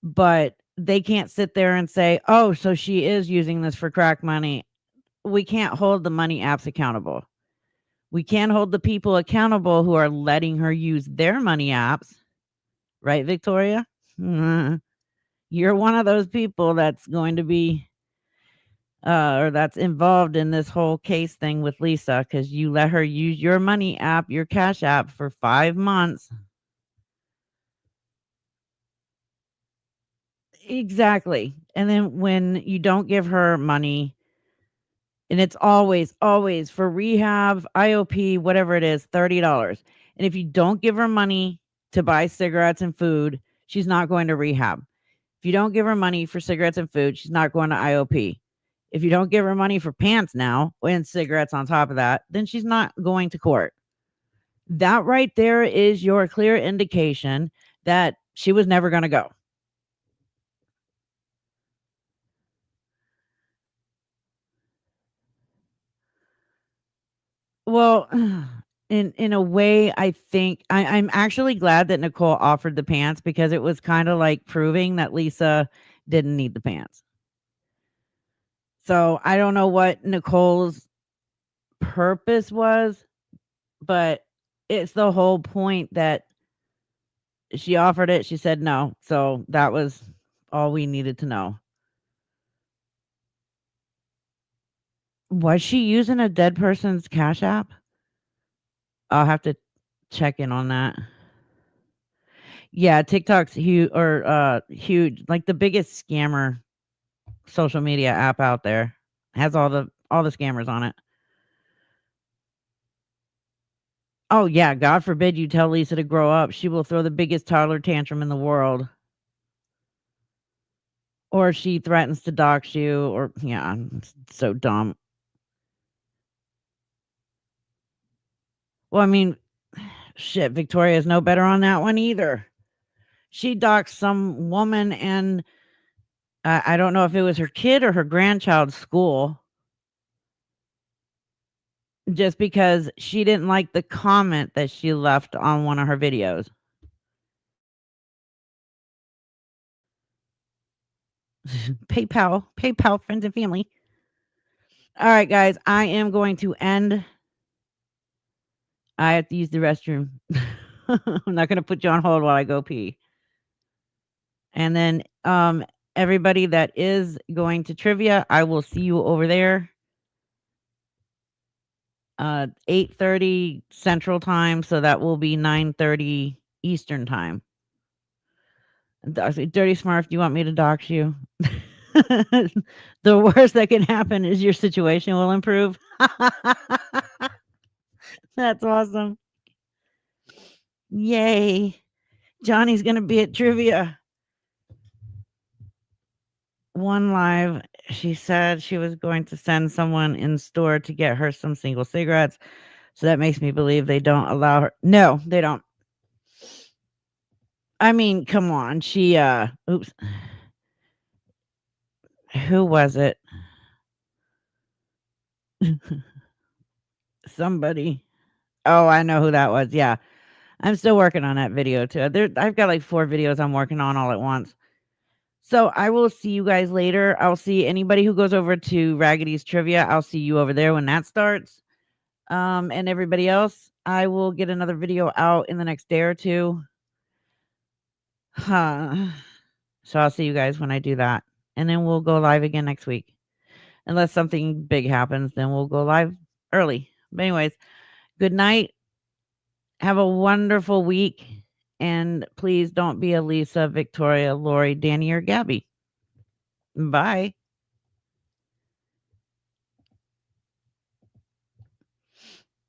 But they can't sit there and say, "Oh, so she is using this for crack money." We can't hold the money apps accountable. We can't hold the people accountable who are letting her use their money apps. Right, Victoria? Mhm. You're one of those people that's going to be or that's involved in this whole case thing with Lisa because you let her use your money app, your cash app for 5 months. Exactly. And then when you don't give her money, and it's always for rehab, IOP, whatever it is, $30. And if you don't give her money to buy cigarettes and food, she's not going to rehab. If you don't give her money for cigarettes and food, she's not going to IOP. If you don't give her money for pants now and cigarettes on top of that, then she's not going to court. That right there is your clear indication that she was never going to go. Well, in a way, I think I'm actually glad that Nicole offered the pants because it was kind of like proving that Lisa didn't need the pants. So I don't know what Nicole's purpose was, but it's the whole point that she offered it. She said no. So that was all we needed to know. Was she using a dead person's cash app? I'll have to check in on that. Yeah, TikTok's huge or huge, like the biggest scammer social media app out there. Has all the scammers on it. Oh yeah, God forbid you tell Lisa to grow up. She will throw the biggest toddler tantrum in the world. Or she threatens to dox you or yeah, it's so dumb. Well, I mean, shit, Victoria's no better on that one either. She doxed some woman and I don't know if it was her kid or her grandchild's school just because she didn't like the comment that she left on one of her videos. PayPal, friends and family. All right, guys, I am going to end I have to use the restroom. I'm not gonna put you on hold while I go pee. And then everybody that is going to trivia, I will see you over there. 8:30 Central Time, so that will be 9:30 Eastern Time. Dirty Smurf, do you want me to dox you? The worst that can happen is your situation will improve. That's awesome. Yay. Johnny's going to be at trivia. One live, she said she was going to send someone in store to get her some single cigarettes. So that makes me believe they don't allow her. No, they don't. I mean, come on. She oops. Who was it? Somebody. Oh, I know who that was. Yeah. I'm still working on that video too. I've got like 4 videos I'm working on all at once. So I will see you guys later. I'll see anybody who goes over to Raggedy's Trivia. I'll see you over there when that starts. And everybody else, I will get another video out in the next day or two. So I'll see you guys when I do that. And then we'll go live again next week. Unless something big happens, then we'll go live early. But anyways, good night. Have a wonderful week. And please don't be a Lisa, Victoria, Lori, Danny, or Gabby. Bye.